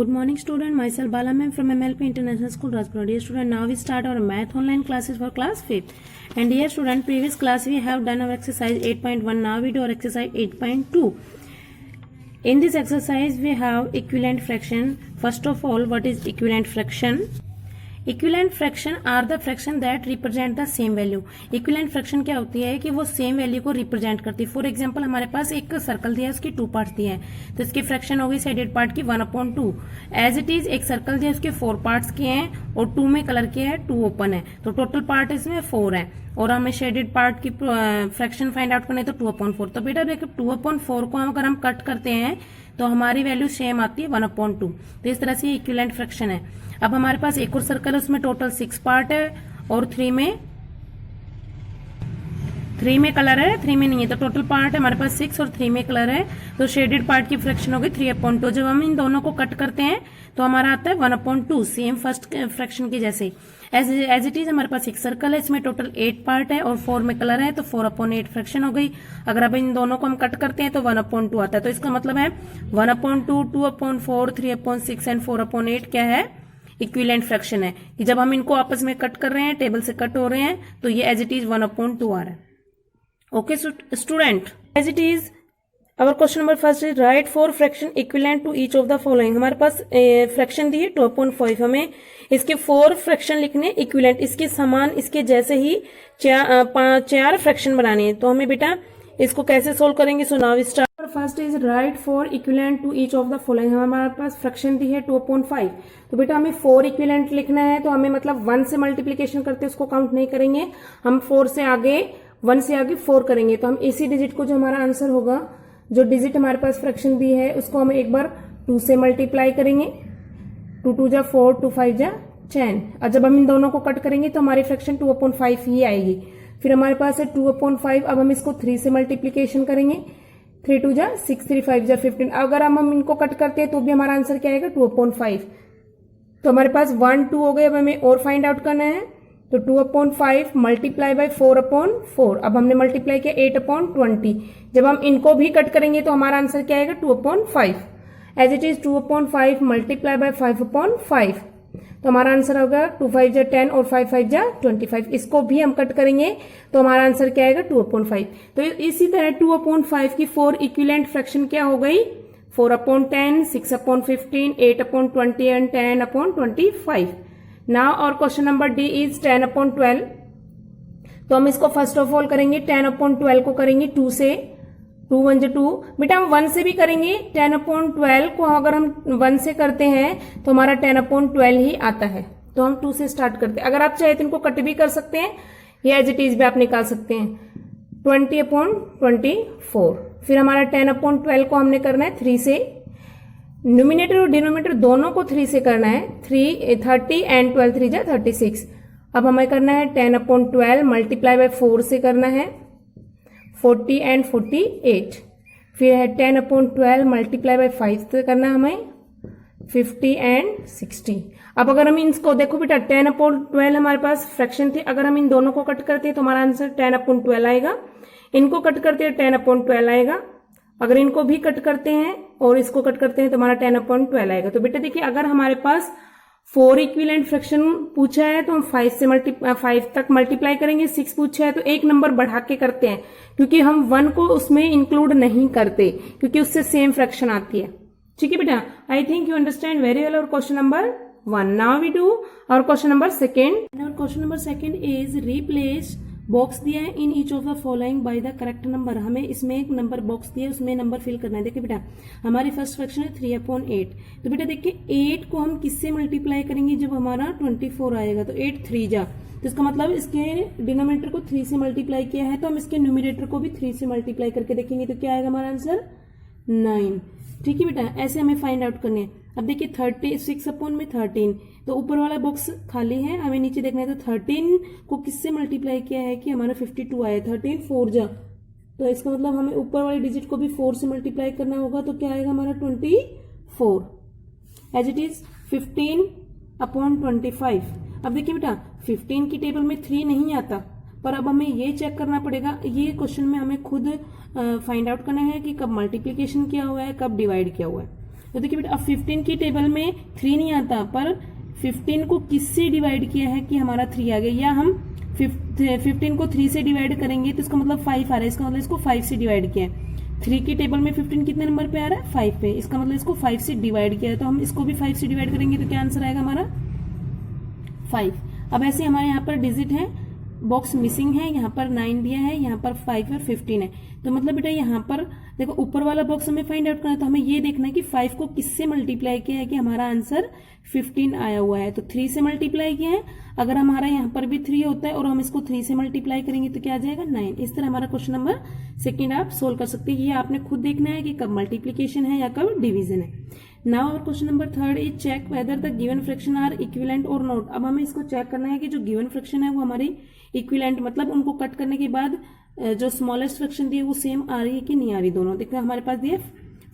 Good morning student, myself Bala ma'am from MLP International School Rajpura. Dear student, now we start our math online classes for class 5th. And dear student, previous class we have done our exercise 8.1, now we do our exercise 8.2. In this exercise we have equivalent fraction. First of all, what is equivalent fraction? Equivalent fraction are the fraction that represent the same value. Equivalent fraction क्या होती है कि वो same value को represent करती है. For example हमारे पास एक सर्कल दिया है, उसकी 2 पार्ट्स दिए हैं, तो इसकी फ्रैक्शन हो गई साइडेड पार्ट की 1/2. एज इट इज एक सर्कल दिया, उसके 4 पार्ट्स किए हैं और 2 में कलर किया है, 2 ओपन है, तो टोटल पार्ट इसमें 4 है. और हमें शेडेड पार्ट की फ्रैक्शन फाइंड आउट करना है तो 2/4. तो बेटा देखो 2/4 को अगर हम कट करते हैं तो हमारी वैल्यू सेम आती है 1/2. तो इस तरह से इक्विवेलेंट फ्रैक्शन है. अब हमारे पास एक और सर्कल है, उसमें टोटल 6 पार्ट है और 3 में कलर है, 3 में नहीं है, तो टोटल पार्ट है हमारे पास 6 और 3 में कलर है, तो शेडेड पार्ट की फ्रैक्शन हो गई 3/2. जब हम इन दोनों को कट करते हैं तो हमारा आता है 1/2, सेम फर्स्ट फ्रैक्शन की जैसे. एज इट इज हमारे पास एक सर्कल है, इसमें टोटल 8 पार्ट है और 4 में कलर है, तो 4/8 फ्रैक्शन हो गई. अगर अब इन दोनों को हम कट करते हैं तो 1/2 आता है. तो इसका मतलब है 1/2, 2/4, 3/6 एंड 4/8 क्या है? इक्विवेलेंट फ्रैक्शन है. कि जब हम इनको आपस में कट कर रहे हैं, टेबल से कट हो रहे हैं, तो ये एज इट इज 1/2 आ रहा है. Okay student, as it is our question number first is write 4 fraction equivalent to each of the following. हमारे पास फ्रैक्शन दी है 2/5. हमें इसके 4 फ्रैक्शन लिखने इक्विवेलेंट, इसके समान, इसके जैसे ही 4 फ्रैक्शन बनाने हैं. तो हमें बेटा इसको कैसे सोल्व करेंगे? So now we start. First is write 4 equivalent to each of the following. हमारे पास फ्रैक्शन दी है 2/5. तो बेटा हमें 4 इक्विवेलेंट लिखना है, तो हमें मतलब 1 से मल्टीप्लीकेशन करते उसको काउंट नहीं करेंगे, हम 4 से आगे 1 से आगे 4 करेंगे. तो हम इसी डिजिट को, जो हमारा आंसर होगा, जो डिजिट हमारे पास फ्रैक्शन दी है, उसको हम एक बार 2 से मल्टीप्लाई करेंगे. 2 2 जा 4, 2 5 जा 10. और जब हम इन दोनों को कट करेंगे तो हमारी फ्रैक्शन 2/5 ही आएगी. फिर हमारे पास है 2/5. अब हम इसको 3 से मल्टीप्लीकेशन करेंगे. 3 2 जा 6, 3 5 जा 15. अगर हम इनको कट करते हैं तो भी हमारा आंसर क्या आएगा? 2/5. तो हमारे पास 1 2 हो गए. अब हमें और फाइंड आउट करना है, तो 2/5 मल्टीप्लाई बाय 4/4. अब हमने मल्टीप्लाई किया 8/20. जब हम इनको भी कट करेंगे तो हमारा आंसर क्या आएगा? 2/5. As it is 2/5 multiply by 5/5. तो हमारा आंसर होगा 2 5 जा 10 और 5 5 जा 25. इसको भी हम कट करेंगे तो हमारा आंसर क्या आएगा? 2/5. तो इसी तरह 2/5 की 4 इक्विवेलेंट फ्रैक्शन क्या हो गई? 4/10, 6/15, 8/20 एंड 10/25. नाउ और क्वेश्चन नंबर डी इज 10/12. तो हम इसको फर्स्ट ऑफ ऑल करेंगे 10/12 को करेंगे 2 से. 2 1 जा 2. बेटा हम 1 से भी करेंगे. 10/12 को अगर हम 1 से करते हैं तो हमारा 10/12 ही आता है. तो हम 2 से स्टार्ट करते हैं. अगर आप चाहे तो इनको कट भी कर सकते हैं, या एज इट इज भी आप निकाल सकते हैं. 20/24. फिर हमारा 10/12 को हमने करना है 3 से. न्यूमिनेटर और डिनोमिनेटर दोनों को 3 से करना है. 30 एंड 12 3 जा 36. अब हमें करना है 10/12 मल्टीप्लाई बाय 4 से करना है 40 एंड 48. फिर है 10/12 मल्टीप्लाई बाय 5 से करना है हमें 50 एंड 60. अब अगर हम इसको देखो बेटा 10/12 हमारे पास फ्रैक्शन थी, अगर हम इन दोनों को कट करते हैं तो हमारा आंसर 10/12 आएगा. इनको कट करते हैं 10/12 आएगा. अगर इनको भी कट करते हैं और इसको कट करते हैं तो हमारा 10/12 आएगा. तो बेटा देखिए, अगर हमारे पास 4 इक्विवेलेंट फ्रैक्शन पूछा है तो हम 5 तक मल्टीप्लाई करेंगे. 6 पूछा है तो एक नंबर बढ़ा के करते हैं, क्योंकि हम 1 को उसमें इंक्लूड नहीं करते, क्योंकि उससे सेम फ्रैक्शन आती है. ठीक है बेटा, I think you understand very well. और question number 1 now we do और क्वेश्चन नंबर 2. और question number 2 is replace box दिया है in each of the following by the correct number. हमें इसमें एक नंबर बॉक्स दिया है, उसमें नंबर फिल करना है. देखिए बेटा, हमारी फर्स्ट फ्रैक्शन है 3/8. तो बेटा देखिए 8 को हम किससे मल्टीप्लाई करेंगे? जब हमारा 24 आएगा तो 8 3 जा, तो इसका मतलब इसके डिनोमिनेटर को 3 से मल्टीप्लाई किया है, तो हम इसके न्यूमिनेटर को भी 3 से मल्टीप्लाई करके देखेंगे तो क्या आएगा हमारा आंसर? 9. ठीक है बेटा, ऐसे हमें फाइंड आउट करने हैं. अब देखिए 36/13, तो ऊपर वाला बॉक्स खाली है, हमें नीचे देखना है. तो 13 को किससे मल्टीप्लाई किया है कि हमारा 52 आया. 13 4 जा, तो इसका मतलब हमें ऊपर वाले डिजिट को भी 4 से मल्टीप्लाई करना होगा. तो क्या आएगा हमारा? 24. As it is 15/25. अब देखिए बेटा 15 की टेबल में 3 नहीं आता, पर अब हमें ये चेक करना पड़ेगा. ये क्वेश्चन में हमें खुद फाइंड आउट करना है कि कब मल्टीप्लीकेशन किया हुआ है, कब डिवाइड किया हुआ है. तो देखिए बेटा अब 15 की टेबल में 3 नहीं आता, पर 15 को किससे डिवाइड किया है कि हमारा 3 आ गया, या हम 15 को 3 से डिवाइड करेंगे तो इसका मतलब 5 आ रहा है, इसका मतलब इसको 5 से डिवाइड किया है। 3 की टेबल में 15 कितने नंबर पे आ रहा है, 5 पे, इसका मतलब इसको 5 से डिवाइड किया है, तो हम इसको भी 5 से डिवाइड करेंगे तो क्या आंसर आएगा हमारा 5। अब ऐसे हमारे यहाँ पर डिजिट है, बॉक्स मिसिंग है, यहाँ पर 9 दिया है, यहाँ पर 5 है, 15 है, तो मतलब बेटा यहाँ पर देखो ऊपर वाला बॉक्स हमें फाइंड आउट करना है, तो हमें ये देखना है कि 5 को किससे मल्टीप्लाई किया है कि हमारा आंसर 15 आया हुआ है, तो 3 से मल्टीप्लाई किया है। अगर हमारा यहाँ पर भी 3 होता है और हम इसको 3 से मल्टीप्लाई करेंगे तो क्या आ जाएगा 9। इस तरह हमारा क्वेश्चन नंबर सेकंड आप सोल्व कर सकते हैं। ये आपने खुद देखना है कि कब मल्टीप्लीकेशन है या कब डिवीजन है। नाउ और question number third is check whether the given fraction are equivalent और नॉट। अब हमें इसको चेक करना है कि जो गिवन फ्रैक्शन है वो हमारी इक्विवेलेंट, मतलब उनको कट करने के बाद जो स्मॉलेस्ट फ्रैक्शन दी है वो सेम आ रही है कि नहीं आ रही। दोनों देखो हमारे पास दिए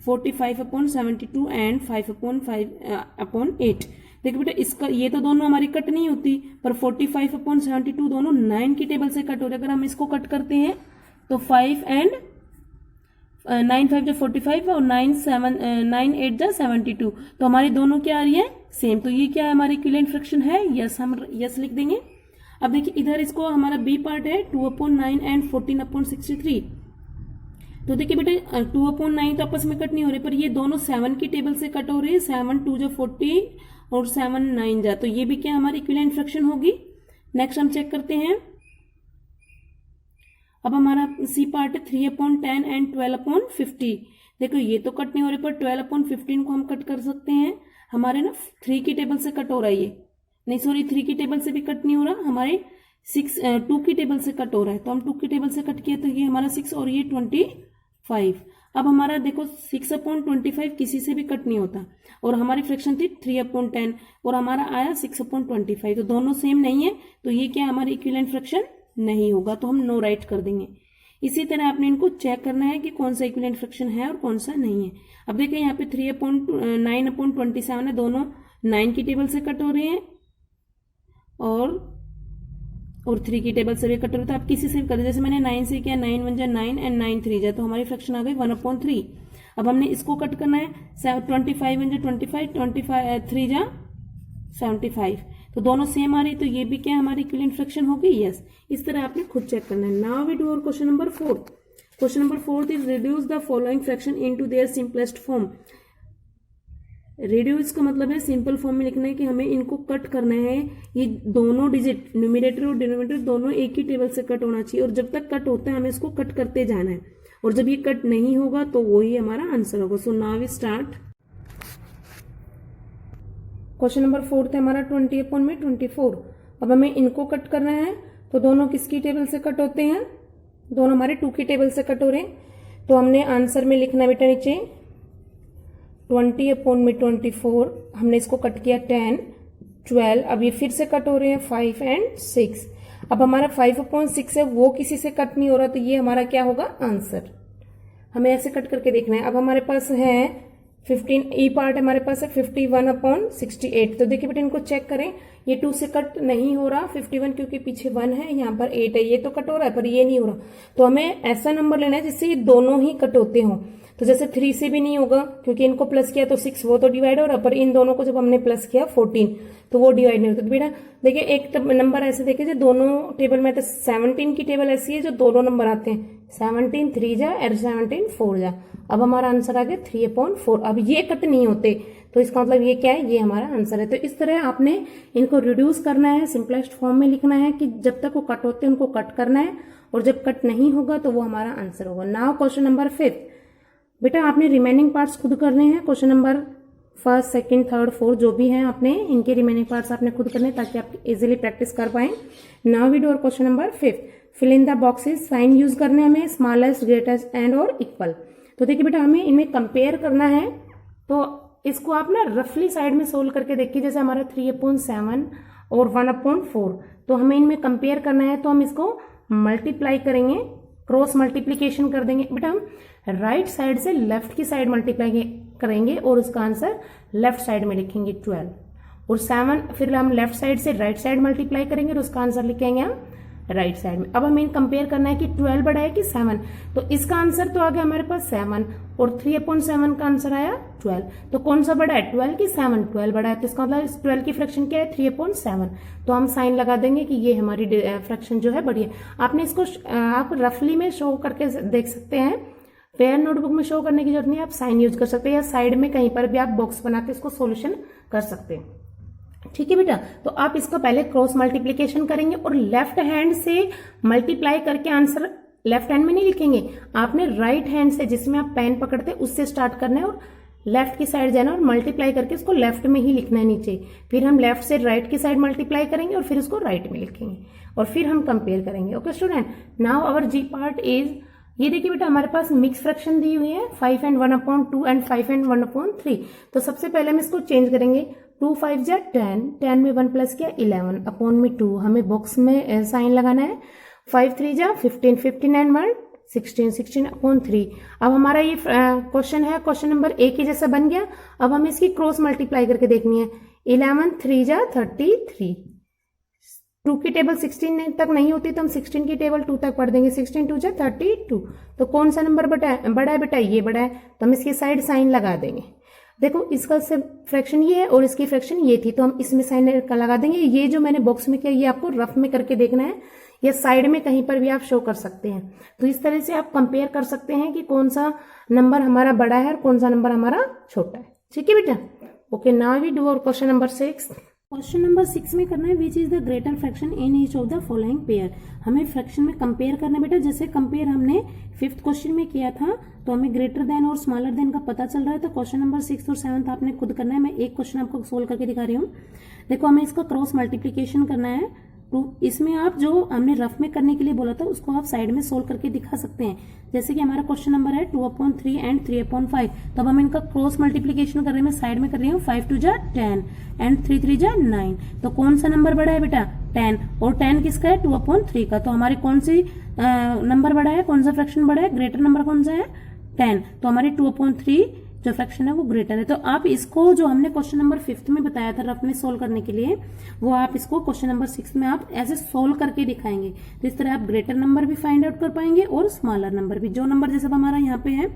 45/72 एंड 5/8। देखो बेटा इसका ये तो दोनों हमारी कट नहीं होती, पर 45/72 दोनों 9 की टेबल से कट हो रहे। अगर हम इसको कट करते हैं तो 5 एंड 9 5 45 और 9 8 72, तो हमारी दोनों क्या आ रही है सेम। तो ये क्या है हमारी इक्विवेलेंट फ्रैक्शन है, यस हम यस लिख देंगे। अब देखिए इधर इसको हमारा बी पार्ट है 2/9 एंड 14/63। तो देखिए बेटा 2/9 तो आपस में कट नहीं हो रहे, पर ये दोनों 7 की टेबल से कट हो रहे हैं, 7 2 जा 40 और 7 9 जा, तो ये भी क्या हमारी इक्विवेलेंट फ्रैक्शन होगी। नेक्स्ट हम चेक करते हैं। अब हमारा सी पार्ट है 3/10 एंड 12/50। देखो ये तो कट नहीं हो रहे, पर 12/15 को हम कट कर सकते हैं। हमारे ना 3 की टेबल से कट हो रहा है, ये नहीं सॉरी 3 की टेबल से भी कट नहीं हो रहा, हमारे 2 की टेबल से कट हो रहा है। तो हम 2 की टेबल से कट किया तो ये हमारा 6 और ये 25। अब हमारा देखो 6/25 किसी से भी कट नहीं होता, और हमारी फ्रैक्शन थी 3/10 और हमारा आया 6/25, तो दोनों सेम नहीं है, तो ये क्या हमारी इक्विवेलेंट फ्रैक्शन नहीं होगा, तो हम नो राइट कर देंगे। इसी तरह आपने इनको चेक करना है कि कौन सा इक्विवेलेंट फ्रैक्शन है और कौन सा नहीं है। अब देखिए यहाँ पे 9/27 है, दोनों 9 की टेबल से कट हो रहे हैं और 3 की टेबल से भी कट हो रहे हैं। तो आप किसी से भी कर, जैसे मैंने 9 से किया, 9 1 जा 9 एंड 9 3 जा, तो हमारी फ्रैक्शन आ गई 1/3। अब हमने इसको कट करना है, 25 1 जा 25, 3 जा 75, तो दोनों सेम आ रही, तो ये भी क्या हमारी इक्विवेलेंट फ्रैक्शन होगी, यस। इस तरह आपने खुद चेक करना है। नाउ वी डू और question number 4। Question number 4 is reduce the following fraction into their simplest form. Reduce का मतलब है सिंपल फॉर्म में लिखना है कि हमें इनको कट करना है। ये दोनों डिजिट न्यूमरेटर और डिनोमिनेटर दोनों एक ही टेबल से कट होना चाहिए, और जब तक कट होता है हमें इसको कट करते जाना है, और जब ये कट नहीं होगा तो वही हमारा आंसर होगा। So now we start. Question number 4 था हमारा 20/24। अब हमें इनको कट करना है, तो दोनों किसकी टेबल से कट होते हैं, दोनों हमारे 2 की टेबल से कट हो रहे हैं। तो हमने आंसर में लिखना बेटा नीचे 20/24, हमने इसको कट किया 10 12, अब ये फिर से कट हो रहे हैं 5 एंड 6। अब हमारा 5/6 है, वो किसी से कट नहीं हो रहा, तो ये हमारा क्या होगा आंसर। हमें ऐसे कट करके देखना है। अब हमारे पास है 15 ई पार्ट हमारे पास है 51/68। तो देखिए बेटा इनको चेक करें, ये 2 से कट नहीं हो रहा 51, क्योंकि पीछे 1 है, यहाँ पर 8 है, ये तो कट हो रहा है पर ये नहीं हो रहा। तो हमें ऐसा नंबर लेना है जिससे ये दोनों ही कट होते हों। तो जैसे 3 से भी नहीं होगा, क्योंकि इनको प्लस किया तो 6 वो तो डिवाइड हो रहा, पर इन दोनों को जब हमने प्लस किया 14 तो वो डिवाइड नहीं होता। तो बेटा देखिए एक नंबर ऐसे देखे जो दोनों टेबल में, तो 17 की टेबल ऐसी है जो दोनों नंबर आते हैं, 17 3 जा और 17 4 जा। अब हमारा आंसर आ गया 3/4। अब ये कट नहीं होते, तो इसका मतलब ये क्या है, ये हमारा आंसर है। तो इस तरह आपने इनको रिड्यूस करना है, सिंपलेस्ट फॉर्म में लिखना है कि जब तक वो कट होते हैं उनको कट करना है, और जब कट नहीं होगा तो वो हमारा आंसर होगा। Now question number 5। बेटा आपने रिमेनिंग पार्ट्स खुद करने हैं। Question number 1st 2nd 3rd 4 जो भी हैं आपने इनके रिमेनिंग पार्ट्स आपने खुद करने हैं, ताकि आप इजीली प्रैक्टिस कर पाए। नाउ वी डू और question number 5। Fill in the boxes. Sign use करने हमें स्मॉलेस्ट, ग्रेटेस्ट एंड और इक्वल। तो देखिए बेटा हमें इनमें कंपेयर करना है, तो इसको आप ना रफली साइड में सोल्व करके देखिए। जैसे हमारा 3/7 और 1/4, तो हमें इनमें कंपेयर करना है, तो हम इसको मल्टीप्लाई करेंगे, क्रॉस मल्टीप्लीकेशन कर देंगे। बेटा हम राइट साइड से लेफ्ट की साइड मल्टीप्लाई करेंगे और उसका आंसर लेफ्ट साइड में लिखेंगे 12, और 7 फिर हम लेफ्ट साइड से राइट साइड मल्टीप्लाई करेंगे और उसका आंसर लिखेंगे हम राइट साइड में। अब हमें कंपेयर करना है कि 12 बड़ा है कि 7, तो इसका आंसर तो आ गया हमारे पास 7 और 3/7 का आंसर आया 12। तो कौन सा बड़ा है, 12 की 7? 12 बड़ा है, तो इसका मतलब इस 12 की फ्रैक्शन क्या है, 3/7। तो हम साइन लगा देंगे कि ये हमारी फ्रैक्शन जो है बड़ी है। आपने इसको आप रफली में शो करके देख सकते हैं, पेयर नोटबुक में शो करने की जरूरत नहीं है, आप साइन यूज कर सकते हैं या साइड में कहीं पर भी आप बॉक्स बना के इसको सोल्यूशन कर सकते हैं। ठीक है बेटा, तो आप इसका पहले क्रॉस मल्टीप्लीकेशन करेंगे और लेफ्ट हैंड से मल्टीप्लाई करके आंसर लेफ्ट हैंड में नहीं लिखेंगे, आपने राइट हैंड से जिसमें आप पेन पकड़ते हैं उससे स्टार्ट करना है और लेफ्ट की साइड जाना और मल्टीप्लाई करके इसको लेफ्ट में ही लिखना है नीचे। फिर हम लेफ्ट से राइट की साइड मल्टीप्लाई करेंगे और फिर उसको राइट में लिखेंगे और फिर हम कंपेयर करेंगे। Okay student, now our G part is, ये देखिए बेटा हमारे पास मिक्स फ्रैक्शन दी हुई है 5 and 1/2 एंड 5 and 1/3। तो सबसे पहले हम इसको चेंज करेंगे, 2 5 जा 10, 10 में 1 प्लस क्या 11 अपॉन में 2, हमें बॉक्स में साइन लगाना है। 5 3 जा 15, 15 and 1 16, 16 अपॉन 3। अब हमारा ये क्वेश्चन है, क्वेश्चन नंबर ए के जैसा बन गया। अब हमें इसकी क्रॉस मल्टीप्लाई करके देखनी है, 11 3 जा 33, 2 की टेबल 16 तक नहीं होती तो हम 16 की टेबल 2 तक पढ़ देंगे, 16 2 जा 32। तो कौन सा नंबर बड़ा है बेटा, ये बड़ा है, तो हम इसकी साइड साइन लगा देंगे। देखो इसका फ्रैक्शन ये है और इसकी फ्रैक्शन ये थी, तो हम इसमें साइन लगा देंगे। ये जो मैंने बॉक्स में किया ये आपको रफ में करके देखना है या साइड में कहीं पर भी आप शो कर सकते हैं। तो इस तरह से आप कंपेयर कर सकते हैं कि कौन सा नंबर हमारा बड़ा है और कौन सा नंबर हमारा छोटा है। ठीक है बेटा, okay now we do our question number 6। Question number 6 में करना है which is the greater fraction in each of the following pair. हमें फ्रैक्शन में कंपेयर करना है बेटा, जैसे कंपेयर हमने 5th क्वेश्चन में किया था तो हमें ग्रेटर देन और स्मॉलर देन का पता चल रहा है। तो क्वेश्चन नंबर 6 और 7 आपने खुद करना है, मैं एक क्वेश्चन आपको सोल्व करके दिखा रही हूँ। देखो हमें इसका क्रॉस मल्टीप्लीकेशन करना है, तो इसमें आप जो हमने रफ में करने के लिए बोला था उसको आप साइड में सोल्व करके दिखा सकते हैं। जैसे कि हमारा क्वेश्चन नंबर है 2/3 एंड 3/5। तो अब हम इनका क्रॉस मल्टीप्लीकेशन कर रहे हैं, मैं साइड में कर रही हूँ, 5 2 जा 10 एंड 3 3 जा 9। तो कौन सा नंबर बड़ा है बेटा, 10, और 10 किसका है, 2/3 का। तो हमारी कौन सी नंबर बड़ा है, कौन सा फ्रैक्शन बड़ा है, ग्रेटर नंबर कौन सा है, 10। तो हमारी 2/3 जो फ्रैक्शन है वो ग्रेटर है। तो आप इसको जो हमने क्वेश्चन नंबर 5th में बताया था रफ में सोल्व करने के लिए, वो आप इसको क्वेश्चन नंबर 6 में आप ऐसे सोल्व करके दिखाएंगे। तो इस तरह आप ग्रेटर नंबर भी फाइंड आउट कर पाएंगे और स्मॉलर नंबर भी। जो नंबर जैसे हमारा यहाँ पे है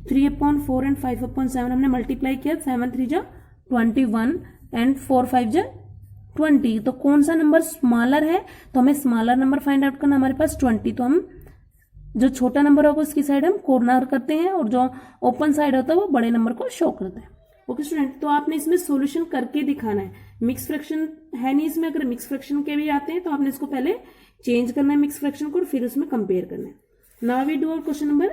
3/4 एंड 5/7 हमने मल्टीप्लाई किया, 7 3 जा 21 एंड 4 5 जा 20। तो कौन सा नंबर स्मॉलर है, तो हमें स्मॉलर नंबर फाइंड आउट करना, हमारे पास 20। तो हम जो छोटा नंबर होगा उसकी साइड हम कॉर्नर करते हैं और जो ओपन साइड होता है वो बड़े नंबर को शो करता है। ओके स्टूडेंट, तो आपने इसमें सॉल्यूशन करके दिखाना है। मिक्स फ्रैक्शन है नहीं इसमें, अगर मिक्स फ्रैक्शन के भी आते हैं तो आपने इसको पहले चेंज करना है मिक्स फ्रैक्शन को और फिर उसमें कंपेयर करना है। Now we do question number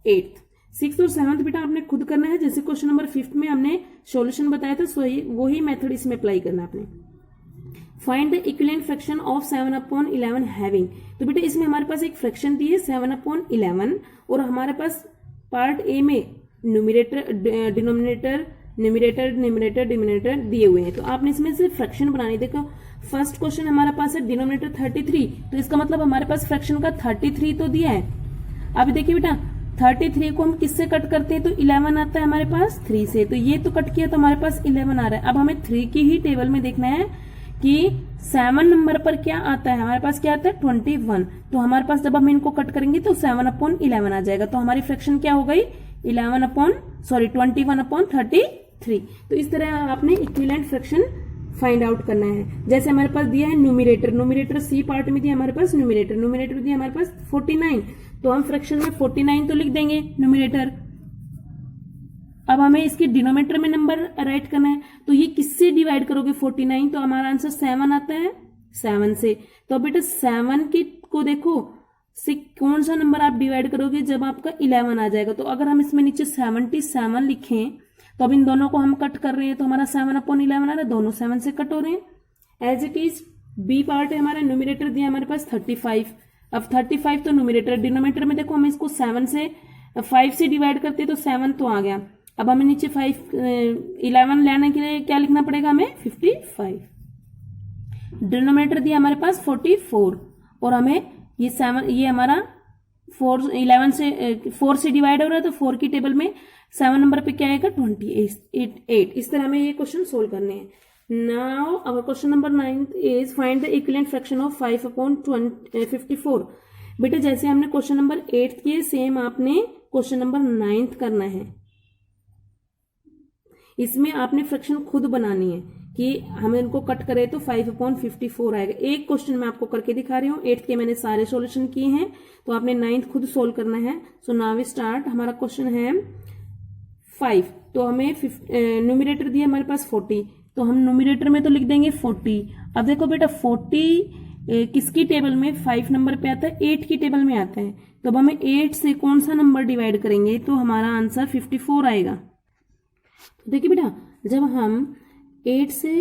8। 6th और 7th बेटा आपने खुद करना है, जैसे क्वेश्चन नंबर 5th में हमने सॉल्यूशन बताया था वही मेथड इसमें अप्लाई करना है आपने। Find the equivalent fraction of 7/11 having. तो बेटा इसमें हमारे पास एक फ्रैक्शन दी है 7/11 और हमारे पास पार्ट ए में डिनोमिनेटर न्यूमरेटर दिए हुए हैं। तो आपने इसमें से फ्रैक्शन बनानी। देखो फर्स्ट क्वेश्चन हमारे पास है डिनोमिनेटर 33, तो इसका मतलब हमारे पास फ्रैक्शन का 33 तो दिया है। अब देखिए बेटा 33 को हम किससे कट करते हैं, तो 11 आता है हमारे पास 3 से, तो ये तो कट किया तो हमारे पास 11 आ रहा है। अब हमें 3 की ही टेबल में देखना है कि 7 नंबर पर क्या आता है, हमारे पास क्या आता है 21। तो हमारे पास जब हम इनको कट करेंगे तो 7/11 आ जाएगा। तो हमारी फ्रैक्शन क्या हो गई 21/33। तो इस तरह आपने इक्विवेलेंट फ्रैक्शन फाइंड आउट करना है। जैसे हमारे पास दिया है न्यूमरेटर सी पार्ट में दिया हमारे पास न्यूमरेटर दिया हमारे पास 49, तो हम फ्रैक्शन में 49 तो लिख देंगे न्यूमरेटर। अब हमें इसके डिनोमिनेटर में नंबर राइट करना है, तो ये किससे डिवाइड करोगे 49, तो हमारा आंसर 7 आता है 7 से। तो बेटा 7 को देखो से कौन सा नंबर आप डिवाइड करोगे जब आपका 11 आ जाएगा। तो अगर हम इसमें नीचे 77 लिखें तो अब इन दोनों को हम कट कर रहे हैं, तो हमारा 7/11 आ रहा है, दोनों 7 से कट हो रहे हैं। As it is B part है हमारा, न्यूमरेटर दिया हमारे पास 35। अब 35 तो न्यूमरेटर, डिनोमिनेटर में देखो हम इसको 5 से डिवाइड करते हैं तो 7 तो आ गया। अब हमें नीचे 11 लाने के लिए क्या लिखना पड़ेगा हमें 55। डिनोमिनेटर दिया हमारे पास 44 और हमें ये हमारा 4 से डिवाइड हो रहा है, तो 4 की टेबल में 7 नंबर पे क्या आएगा 28। इस तरह हमें ये क्वेश्चन सोल्व करने हैं। Now our question number 9 is find the equivalent fraction of 5 upon 54. बेटा जैसे हमने क्वेश्चन नंबर 8 किए सेम आपने क्वेश्चन नंबर 9 करना है। इसमें आपने फ्रैक्शन खुद बनानी है कि हमें इनको कट करें तो 5 अपॉन 54 आएगा। एक क्वेश्चन मैं आपको करके दिखा रही हूँ, 8 के मैंने सारे सॉल्यूशन किए हैं, तो आपने 9 खुद सोल्व करना है। So now we start. हमारा क्वेश्चन है 5, तो हमें न्यूमरेटर दिया हमारे पास 40, तो हम न्यूमरेटर में तो लिख देंगे 40। अब देखो बेटा 40 किसकी टेबल में 5 नंबर पे आता है, 8 की टेबल में आता है, तो अब हमें 8 से कौन सा नंबर डिवाइड करेंगे तो हमारा आंसर 54 आएगा। तो देखिए बेटा जब हम 8 से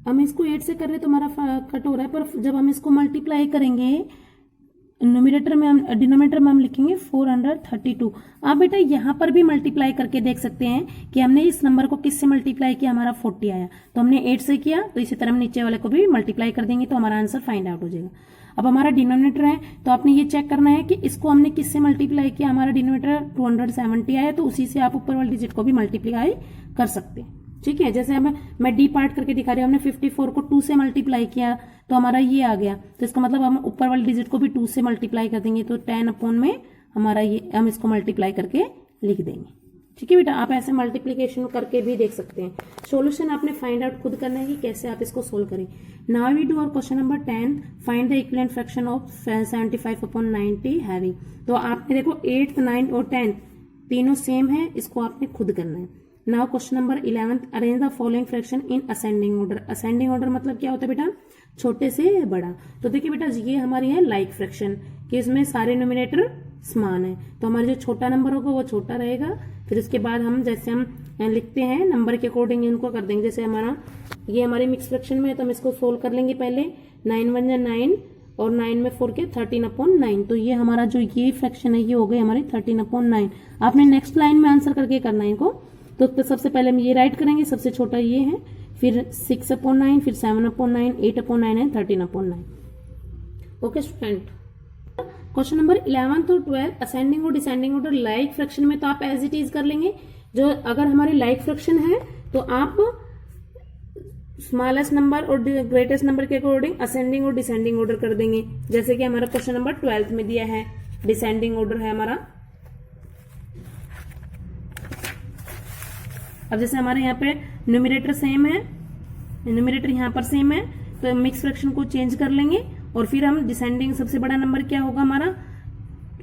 हम इसको 8 से कर रहे तो हमारा कट हो रहा है, पर जब हम इसको मल्टीप्लाई करेंगे न्यूमरेटर में हम डिनोमिनेटर में हम लिखेंगे 432। आप बेटा यहाँ पर भी मल्टीप्लाई करके देख सकते हैं कि हमने इस नंबर को किससे मल्टीप्लाई किया, हमारा 40 आया, तो हमने 8 से किया, तो इसी तरह हम नीचे वाले को भी मल्टीप्लाई कर देंगे तो हमारा आंसर फाइंड आउट हो जाएगा। अब हमारा डिनोमिनेटर है तो आपने ये चेक करना है कि इसको हमने किससे मल्टीप्लाई किया, हमारा डिनोमिनेटर 270 आया, तो उसी से आप ऊपर वाले डिजिट को भी मल्टीप्लाई कर सकते हैं। ठीक है, जैसे मैं डी पार्ट करके दिखा रही हूँ, हमने 54 को 2 से मल्टीप्लाई किया तो हमारा ये आ गया, तो इसका मतलब हम ऊपर वाले डिजिट को भी 2 से मल्टीप्लाई कर देंगे, तो 10 अपॉन में हमारा ये हम इसको मल्टीप्लाई करके लिख देंगे। ठीक है बेटा, आप ऐसे मल्टीप्लीकेशन करके भी देख सकते हैं। सॉल्यूशन आपने फाइंड आउट खुद करना है कि कैसे आप इसको सोल्व करें। नाउ वी डू और question number 10, find the equivalent fraction of 75 upon 90 having. तो आपने देखो 8, 9 और 10 तीनों सेम है, इसको आपने खुद करना है। Now question number 11, arrange the following fraction in ascending order. Ascending order मतलब क्या होता है बेटा, छोटे से बड़ा। तो देखिए बेटा ये हमारी है लाइक फ्रैक्शन कि इसमें सारे न्यूमरेटर समान है, तो हमारा जो छोटा नंबर होगा वो छोटा रहेगा। फिर उसके बाद हम जैसे हम लिखते हैं नंबर के अकॉर्डिंग इनको कर देंगे। जैसे हमारा ये हमारी मिक्स फ्रैक्शन में है तो हम इसको सोल्व कर लेंगे पहले। 9 1 जा 9 और 9 में 4 के 13 अपॉन 9, तो ये हमारा जो ये फ्रैक्शन है ये हो गई हमारी 13 अपॉन 9। आपने नेक्स्ट लाइन में आंसर करके करना है इनको। तो सबसे पहले हम ये राइट करेंगे, सबसे छोटा ये है, फिर 6 अपॉन 9, फिर 7 upon 9, 8 upon 9 and 13 upon 9। Okay student, question number 11 और 12 असेंडिंग और डिसेंडिंग ऑर्डर लाइक फ्रैक्शन में तो आप एज इट इज कर लेंगे। जो अगर हमारी लाइक फ्रैक्शन है तो आप स्मॉलेस्ट नंबर और ग्रेटेस्ट नंबर के अकॉर्डिंग असेंडिंग और डिसेंडिंग ऑर्डर कर देंगे। जैसे कि हमारा क्वेश्चन नंबर 12 में दिया है, डिसेंडिंग ऑर्डर है हमारा। अब जैसे हमारे यहाँ पे न्यूमरेटर सेम है, न्यूमरेटर यहाँ पर सेम है, तो मिक्स फ्रैक्शन को चेंज कर लेंगे और फिर हम डिसेंडिंग सबसे बड़ा नंबर क्या होगा हमारा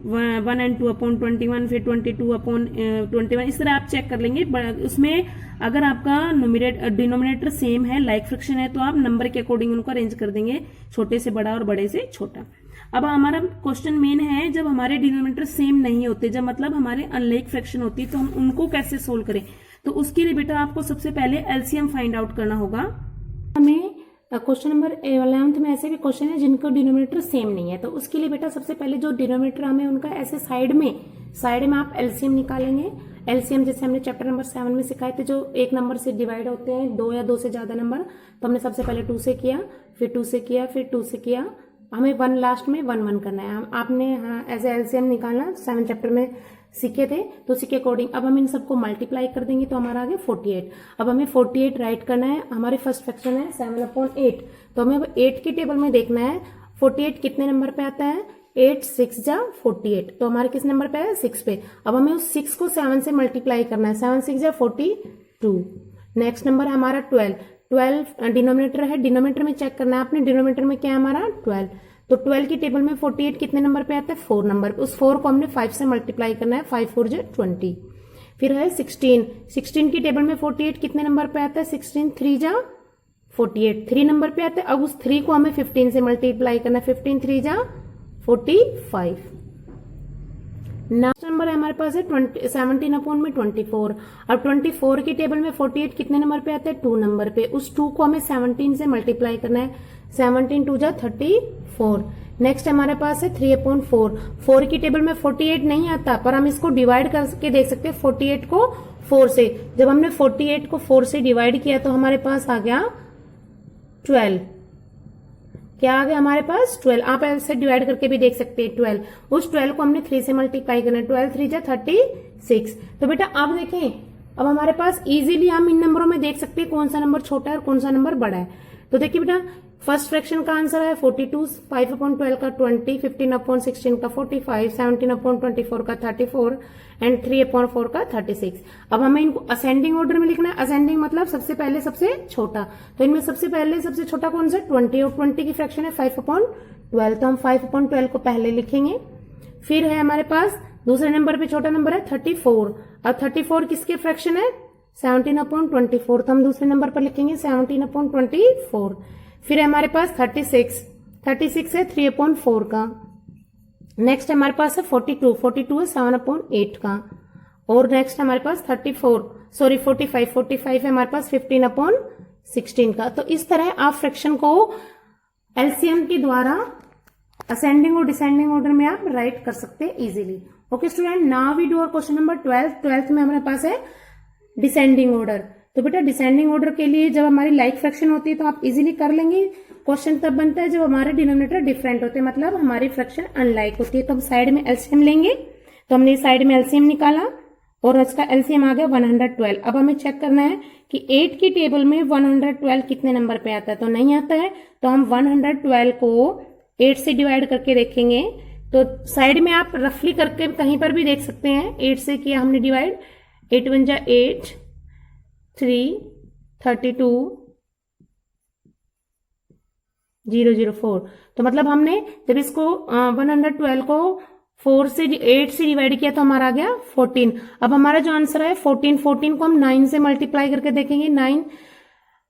1 and 2 अपॉन 21, फिर 22 अपॉन 21, इस तरह आप चेक कर लेंगे। उसमें अगर आपका डिनोमिनेटर सेम है, लाइक फ्रैक्शन है, तो आप नंबर के अकॉर्डिंग उनको अरेंज कर देंगे, छोटे से बड़ा और बड़े से छोटा। अब हमारा क्वेश्चन मेन है जब हमारे डिनोमिनेटर सेम नहीं होते, जब मतलब हमारे अनलाइक फ्रैक्शन होती है, तो हम उनको कैसे सोल्व करें। तो उसके लिए बेटा आपको सबसे पहले एलसीएम फाइंड आउट करना होगा। हमें क्वेश्चन नंबर 11 में ऐसे भी क्वेश्चन है जिनको डिनोमिनेटर सेम नहीं है, तो उसके लिए बेटा सबसे पहले जो डिनोमिनेटर हमें उनका ऐसे साइड में आप एलसीएम निकालेंगे। एलसीएम जैसे हमने चैप्टर नंबर 7 में सिखाए थे, जो एक नंबर से डिवाइड होते हैं 2 या 2 से ज्यादा नंबर, तो हमने सबसे पहले 2 से किया, फिर 2 से किया, फिर 2 से किया, हमें 1 लास्ट में 1 1 करना है। आपने ऐसे एलसीएम निकालना 7 चैप्टर में सीखे थे, तो उसी के अकॉर्डिंग अब हम इन सबको मल्टीप्लाई कर देंगे तो हमारा आ गया 48। अब हमें 48 राइट करना है। हमारे फर्स्ट फ्रैक्शन है 7 अपॉन 8, तो हमें अब 8 की टेबल में देखना है 48 कितने नंबर पे आता है, 8 6 जा 48, तो हमारे किस नंबर पे है 6 पे। अब हमें उस 6 को 7 से मल्टीप्लाई करना है, 7 6 जा 42। नेक्स्ट नंबर है हमारा 12 डिनोमिनेटर है, डिनोमिनेटर में चेक करना है आपने, डिनोमिनेटर में क्या है हमारा 12, तो 12 की टेबल में 48 कितने नंबर पे आता है 4 नंबर पे। उस 4 को हमने 5 से मल्टीप्लाई करना है, 5 4 जा 20। फिर है 16 की टेबल में 48 कितने नंबर पे आता है 16 3 जा 48, 3 नंबर पे आता है। अब उस 3 को हमें 15 से मल्टीप्लाई करना है, 15 3 जा 45। नेक्स्ट नंबर है हमारे पास है 17 अपॉन में 24। अब 24 की टेबल में 48 कितने नंबर पे आता है 2 नंबर पे। उस 2 को हमें 17 से मल्टीप्लाई करना है, 17 2 जा 34। नेक्स्ट हमारे पास है 3 अपॉन 4। 4 की टेबल में 48 नहीं आता, पर हम इसको डिवाइड करके देख सकते हैं 48 को 4 से। जब हमने 48 को 4 से डिवाइड किया तो हमारे पास आ गया 12। क्या आ गया हमारे पास 12। आप ऐसे डिवाइड करके भी देख सकते हैं 12। उस 12 को हमने 3 से मल्टीप्लाई करना है, 12 3 जा 36। तो बेटा अब देखें अब हमारे पास इजीली हम इन नंबरों में देख सकते हैं कौन सा नंबर छोटा है और कौन सा नंबर बड़ा है। तो देखिए बेटा, फर्स्ट फ्रैक्शन का आंसर है 42, 5/12 का 20, 15/16 का 45, 17/24 का 34 एंड 3/4 का 36। अब हमें इनको असेंडिंग ऑर्डर में लिखना है। असेंडिंग मतलब सबसे पहले सबसे छोटा। तो इनमें सबसे पहले सबसे छोटा कौन सा? 20, और 20 की फ्रैक्शन है 5/12, तो हम 5/12 को पहले लिखेंगे। फिर है हमारे पास दूसरे नंबर पे छोटा नंबर है 34। अब 34 किसके फ्रैक्शन है? 17/24, तो हम दूसरे नंबर पर लिखेंगे 17/24। फिर है हमारे पास 36 है 3/4 का। नेक्स्ट हमारे पास है 42 है 7/8 का। और नेक्स्ट हमारे पास 45 है हमारे पास 15/16 का। तो इस तरह आप फ्रैक्शन को एलसीएम के द्वारा असेंडिंग और डिसेंडिंग ऑर्डर में आप राइट कर सकते हैं easily. Okay student, now we do our question number 12 में हमारे पास है डिसेंडिंग ऑर्डर। तो बेटा डिसेंडिंग ऑर्डर के लिए जब हमारी लाइक फ्रैक्शन होती है तो आप इजीली कर लेंगे। क्वेश्चन तब बनता है जब हमारे डिनोमिनेटर डिफरेंट होते हैं, मतलब हमारी फ्रैक्शन अनलाइक होती है। तो हम साइड में एलसीएम लेंगे। तो हमने साइड में एलसीएम निकाला और उसका एलसीएम आ गया 112। अब हमें चेक करना है कि 8 की टेबल में 112 कितने नंबर पे आता है। तो नहीं आता है, तो हम 112 को 8 से डिवाइड करके देखेंगे। तो साइड में आप रफली करके कहीं पर भी देख सकते हैं। 8 से किया हमने डिवाइड, 8 1 जा 8, 3, 32, 004। तो मतलब हमने जब इसको 112 को 8 से डिवाइड किया तो हमारा आ गया 14। अब हमारा जो आंसर है 14 को हम 9 से मल्टीप्लाई करके देखेंगे। 9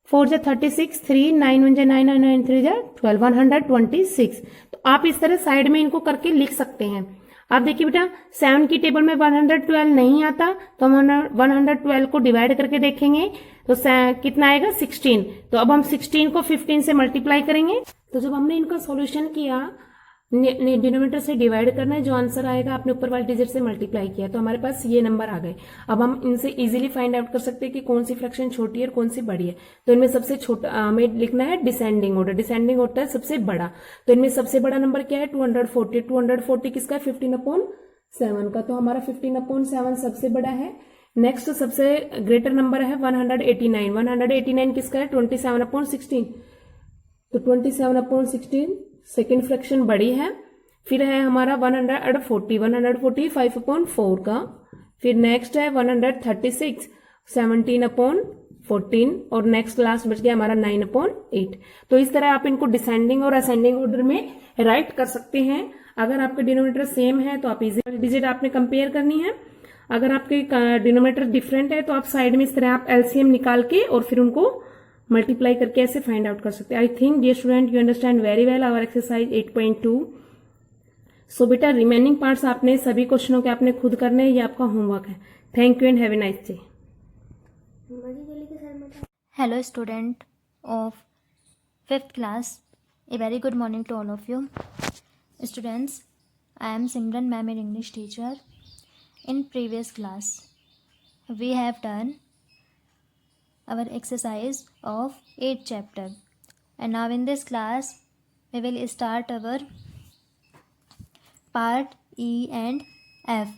4 जा 36, 3 9 1 जा 9 9 9 3 जा 12, 126। तो आप इस तरह साइड में इनको करके लिख सकते हैं। आप देखिए बेटा, 7 की टेबल में 112 नहीं आता, तो हम 112 को डिवाइड करके देखेंगे तो कितना आएगा? 16। तो अब हम 16 को 15 से मल्टीप्लाई करेंगे। तो जब हमने इनका सॉल्यूशन किया, डिनोमिनेटर से डिवाइड करना है, जो आंसर आएगा आपने ऊपर वाले डिजिट से मल्टीप्लाई किया, तो हमारे पास ये नंबर आ गए। अब हम इनसे इजीली फाइंड आउट कर सकते हैं कि कौन सी फ्रैक्शन छोटी है और कौन सी बड़ी है। तो इनमें सबसे छोटा हमें लिखना है डिसेंडिंग ऑर्डर। डिसेंडिंग होता है सबसे बड़ा। तो इनमें सबसे बड़ा नंबर क्या है? 240। 240 किसका है? 15/7 का। तो हमारा 15/7 सबसे बड़ा है। नेक्स्ट सबसे ग्रेटर नंबर है 189। 189 किसका है? 27/16। तो 27/16 सेकेंड फ्रैक्शन बड़ी है। फिर है हमारा 140 5/4 का। फिर नेक्स्ट है 136 17/14 और नेक्स्ट लास्ट बच गया हमारा 9/8। तो इस तरह आप इनको डिसेंडिंग और असेंडिंग ऑर्डर में राइट कर सकते हैं। अगर आपके डिनोमिनेटर सेम है तो आप इजी डिजिट आपने कंपेयर करनी है। अगर आपके डिनोमिनेटर डिफरेंट है तो आप साइड में इस तरह आप एलसीएम निकाल के और फिर उनको मल्टीप्लाई करके ऐसे फाइंड आउट कर सकते हैं। I think dear student you understand very well our exercise 8.2। So बेटा रिमेनिंग पार्ट्स आपने सभी क्वेश्चनों के आपने खुद करने हैं, ये आपका होमवर्क है। Thank you and have a nice day. Hello student of 5th class, a very good morning to all of you. Students, I am Simran ma'am, your English teacher. In previous class, we have done our exercise of 8th chapter, and now in this class we will start our part E and F,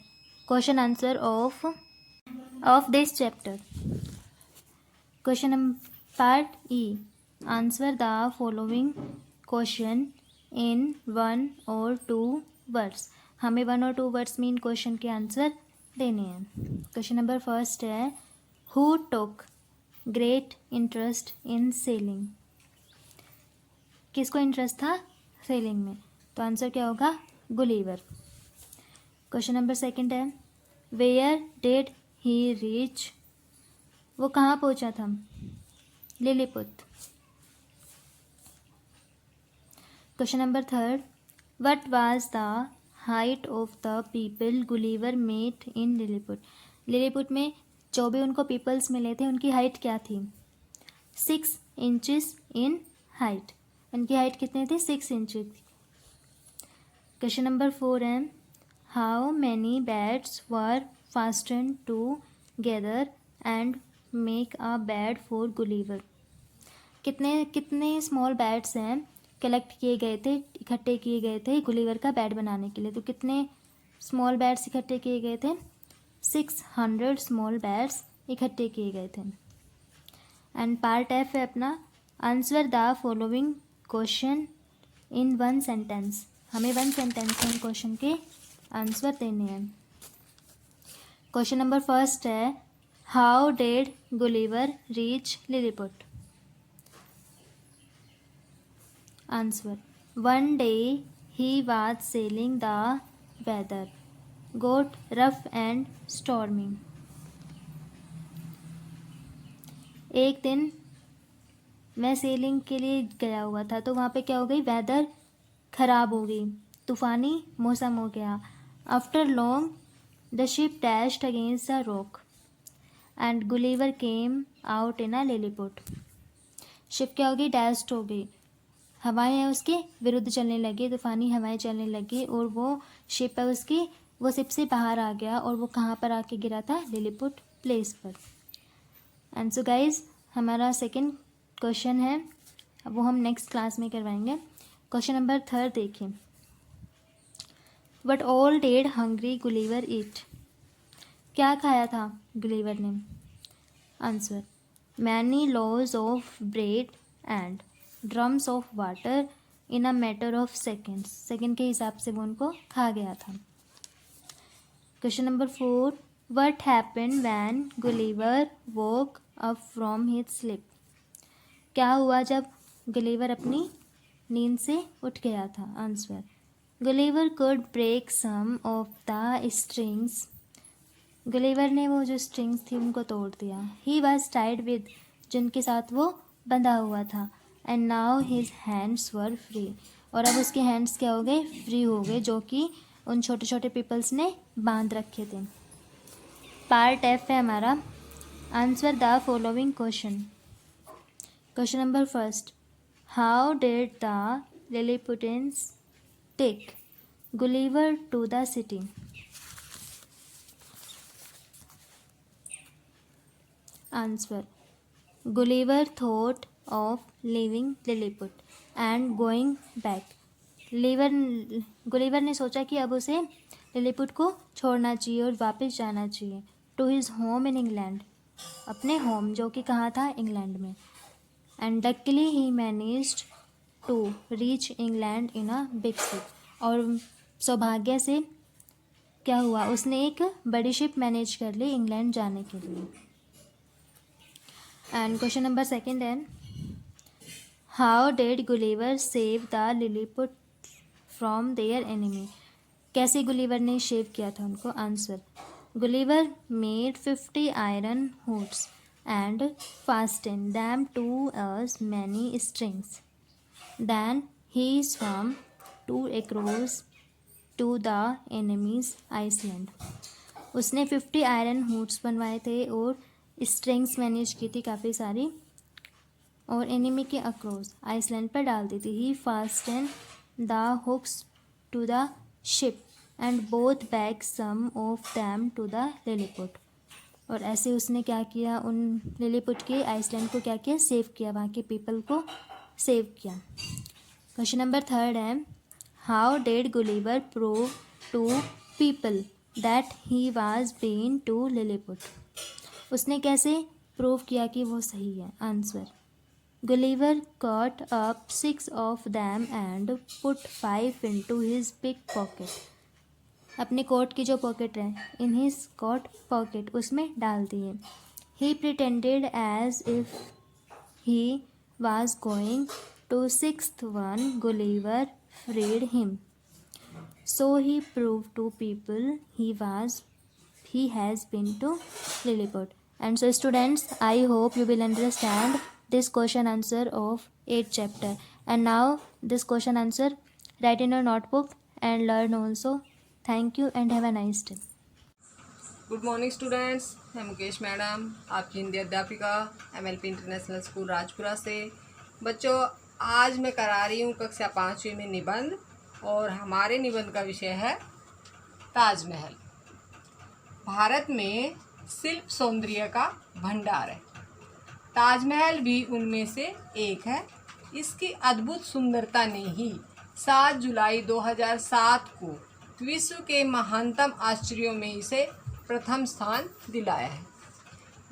question answer of this chapter. Question part E, answer the following question in 1 or 2 words. हमें 1 और 2 words में इन question के answer देने हैं। Question number first है, who took great interest in sailing. किसको interest था sailing में? तो आंसर क्या होगा? गुलीवर। क्वेश्चन नंबर सेकंड है, वेयर डिड ही रीच। वो कहाँ पहुँचा था? Lilliput. Question number third, what was the height of the people Gulliver met in Lilliput. Lilliput में जो भी उनको पीपल्स मिले थे उनकी हाइट क्या थी? 6 इंचेस इन हाइट। उनकी हाइट कितनी थी? 6 इंचेस थी। क्वेश्चन नंबर 4 है, how many bats were fastened together and make a bat for Gulliver. कितने स्मॉल बैट्स हैं कलेक्ट किए गए थे, इकट्ठे किए गए थे गुलीवर का बैट बनाने के लिए। तो कितने स्मॉल बैट्स इकट्ठे किए गए थे? 600 स्मॉल बैट्स इकट्ठे किए गए थे। एंड पार्ट एफ है अपना, answer the following question in one sentence. हमें वन सेंटेंस में क्वेश्चन के आंसर देने हैं। क्वेश्चन नंबर फर्स्ट है, how did Gulliver reach Lilliput? Answer, one day he was sailing the weather got rough and storming. एक दिन मैं selling के लिए गया हुआ था, तो वहाँ पे क्या हो गई, वेदर ख़राब हो गई, तूफ़ानी मौसम हो गया। After long the ship dashed against the rock and Gulliver came out in a Lilliput. Ship क्या हो गई, डैश्ड हो गई, हवाएं हैं उसके विरुद्ध चलने लगी, तूफ़ानी हवाएं चलने लगी, और वो शिप है उसकी, वो शिप से बाहर आ गया, और वो कहाँ पर आके गिरा था, लिलीपुट प्लेस पर। एंड सो गाइज, हमारा सेकंड क्वेश्चन है, वो हम नेक्स्ट क्लास में करवाएंगे। क्वेश्चन नंबर थर्ड देखिए, what all did hungry Gulliver eat? क्या खाया था गुलिवर ने? Answer, many loaves of bread and drums of water in a matter of seconds. Second के हिसाब से वो उनको खा गया था। Question number 4, what happened when Gulliver woke up from his sleep? क्या हुआ जब गुलिवर अपनी नींद से उठ गया था? Answer, Gulliver could break some of the strings. Gulliver ने वो जो स्ट्रिंग्स थी उनको तोड़ दिया। ही वॉज टाइड विद, जिनके साथ वो बंधा हुआ था। And now his hands were free, और अब उसके हैंड्स क्या हो गए, फ्री हो गए, जो कि उन छोटे छोटे पीपल्स ने बांध रखे थे। पार्ट एफ है हमारा, answer the following question. Question number first, how did the Lilliputians take Gulliver to the city? Answer, Gulliver thought of living Lilliput and going back. Gulliver ने सोचा कि अब उसे लिलीपुट को छोड़ना चाहिए और वापस जाना चाहिए to his home in England, अपने होम जो कि कहाँ था, इंग्लैंड में। And luckily he managed to reach England in a big ship, और सौभाग्य से क्या हुआ, उसने एक बड़ी शिप मैनेज कर ली इंग्लैंड जाने के लिए। एंड क्वेश्चन नंबर सेकंड है, how did Gulliver save the Lilliput from their enemy? कैसे गुलिवर ने सेव किया था उनको? Answer, Gulliver made 50 iron hooks and fasten them to as many strings. Then he swam to across to the enemy's island. उसने 50 iron hoods बनवाए थे और strings manage की थी काफ़ी सारी, और एनिमी के अक्रॉस आइसलैंड पर डाल दी थी। He fasten the hooks to the ship and both back some of them to the Lilliput, और ऐसे उसने क्या किया, उन लिलीपुट के आइसलैंड को क्या किया, सेव किया, वहाँ के पीपल को सेव किया। क्वेश्चन नंबर थर्ड है, how did Gulliver prove to people that he was been to Lilliput? उसने कैसे प्रूव किया कि वो सही है? Answer, Gulliver caught up 6 of them and put 5 into his big pocket. अपने कोट की जो पॉकेट है, इन हिज कोट पॉकेट, उसमें डाल दिए। He pretended as if he was going to 6th one. Gulliver freed him, so he prove to people he has been to Lilliput. And so students, I hope you will understand this question answer of 8th chapter. And now this question answer write in your notebook and learn also. Thank you and have a nice day. Good morning students, मैं Mukesh madam, आपकी हिंदी अध्यापिका MLP international school Rajpura से। बच्चों, आज मैं करा रही हूँ कक्षा 5वीं में निबंध, और हमारे निबंध का विषय है ताजमहल। भारत में शिल्प सौंदर्य का भंडार है, ताजमहल भी उनमें से एक है। इसकी अद्भुत सुंदरता ने ही 7 जुलाई 2007 को विश्व के महानतम आश्चर्यों में इसे प्रथम स्थान दिलाया है।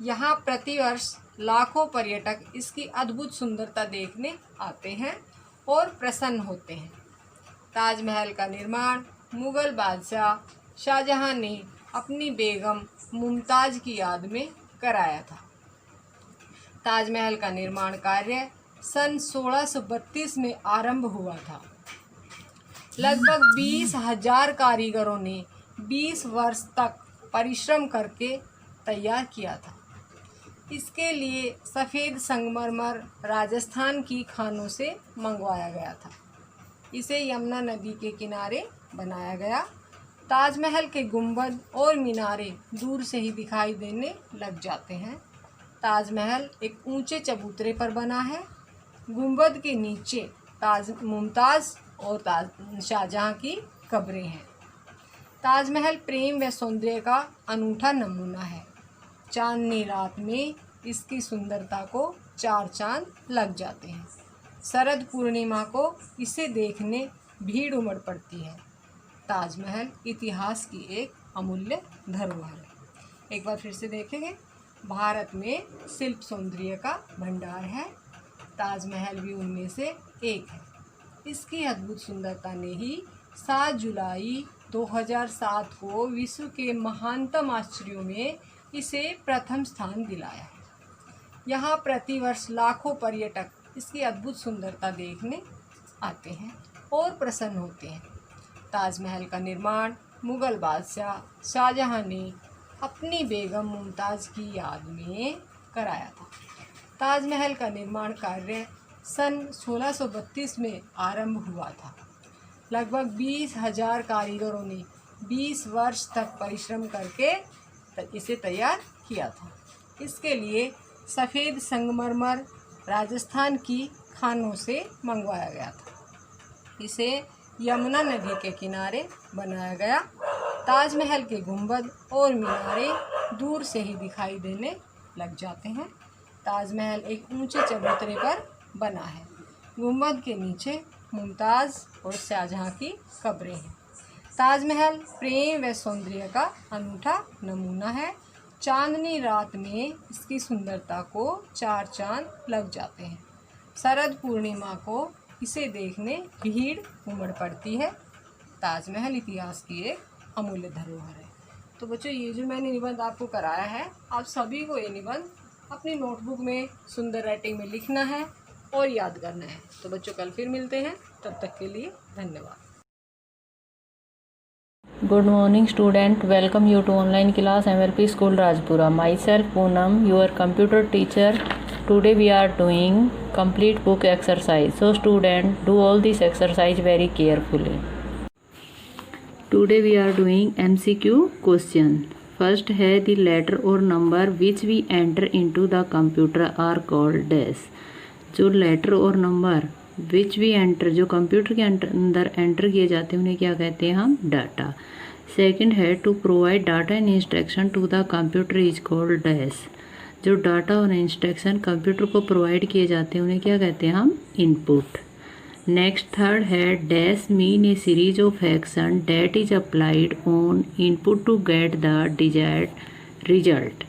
यहाँ प्रतिवर्ष लाखों पर्यटक इसकी अद्भुत सुंदरता देखने आते हैं और प्रसन्न होते हैं। ताजमहल का निर्माण मुग़ल बादशाह शाहजहां ने अपनी बेगम मुमताज़ की याद में कराया था। ताजमहल का निर्माण कार्य सन 1632 में आरंभ हुआ था। लगभग 20,000 कारीगरों ने 20 वर्ष तक परिश्रम करके तैयार किया था। इसके लिए सफ़ेद संगमरमर राजस्थान की खानों से मंगवाया गया था। इसे यमुना नदी के किनारे बनाया गया। ताजमहल के गुंबद और मीनारे दूर से ही दिखाई देने लग जाते हैं। ताजमहल एक ऊंचे चबूतरे पर बना है। गुंबद के नीचे मुमताज़ और शाहजहां की कब्रें हैं। ताजमहल प्रेम व सौंदर्य का अनूठा नमूना है। चांदनी रात में इसकी सुंदरता को 4 चांद लग जाते हैं। शरद पूर्णिमा को इसे देखने भीड़ उमड़ पड़ती है। ताजमहल इतिहास की एक अमूल्य धरोहर है। एक बार फिर से देखेंगे, भारत में शिल्प सौंदर्य का भंडार है। ताजमहल भी उनमें से एक है। इसकी अद्भुत सुंदरता ने ही 7 जुलाई 2007 को विश्व के महानतम आश्चर्यों में इसे प्रथम स्थान दिलाया है। यहाँ प्रतिवर्ष लाखों पर्यटक इसकी अद्भुत सुंदरता देखने आते हैं और प्रसन्न होते हैं। ताजमहल का निर्माण मुग़ल बादशाह शाहजहां ने अपनी बेगम मुमताज़ की याद में कराया था। ताजमहल का निर्माण कार्य सन 1632 में आरंभ हुआ था। लगभग 20,000 कारीगरों ने 20 वर्ष तक परिश्रम करके इसे तैयार किया था। इसके लिए सफ़ेद संगमरमर राजस्थान की खानों से मंगवाया गया था। इसे यमुना नदी के किनारे बनाया गया। ताजमहल के गुंबद और मीनारे दूर से ही दिखाई देने लग जाते हैं। ताजमहल एक ऊंचे चबूतरे पर बना है। गुंबद के नीचे मुमताज़ और शाहजहां की कब्रें हैं। ताजमहल प्रेम व सौंदर्य का अनूठा नमूना है। चांदनी रात में इसकी सुंदरता को 4 चांद लग जाते हैं। शरद पूर्णिमा को इसे देखने भीड़ उमड़ पड़ती है। ताजमहल इतिहास की एक अमूल्य धरोहर है। तो बच्चों, ये जो मैंने निबंध आपको कराया है, आप सभी को ये निबंध अपनी नोटबुक में सुंदर राइटिंग में लिखना है और याद करना है। तो बच्चों, कल फिर मिलते हैं। तब तक के लिए धन्यवाद। Good morning student, welcome you to online class MLP School Rajpura. Myself Poonam, your computer teacher. Today we are doing complete book exercise. So student, do all this exercise very carefully. Today we are doing MCQ question. First है the letter or number which we enter into the computer are called dash. जो letter और number which we enter, जो computer के अंदर enter किए जाते हैं, उन्हें क्या कहते हैं हम? डाटा। सेकंड है to provide data and instruction to the computer is called dash. जो डाटा और इंस्ट्रक्शन कंप्यूटर को प्रोवाइड किए जाते हैं, उन्हें क्या कहते हैं हम? इनपुट। नेक्स्ट थर्ड है dash mean a series of action that is applied on input to get the desired result.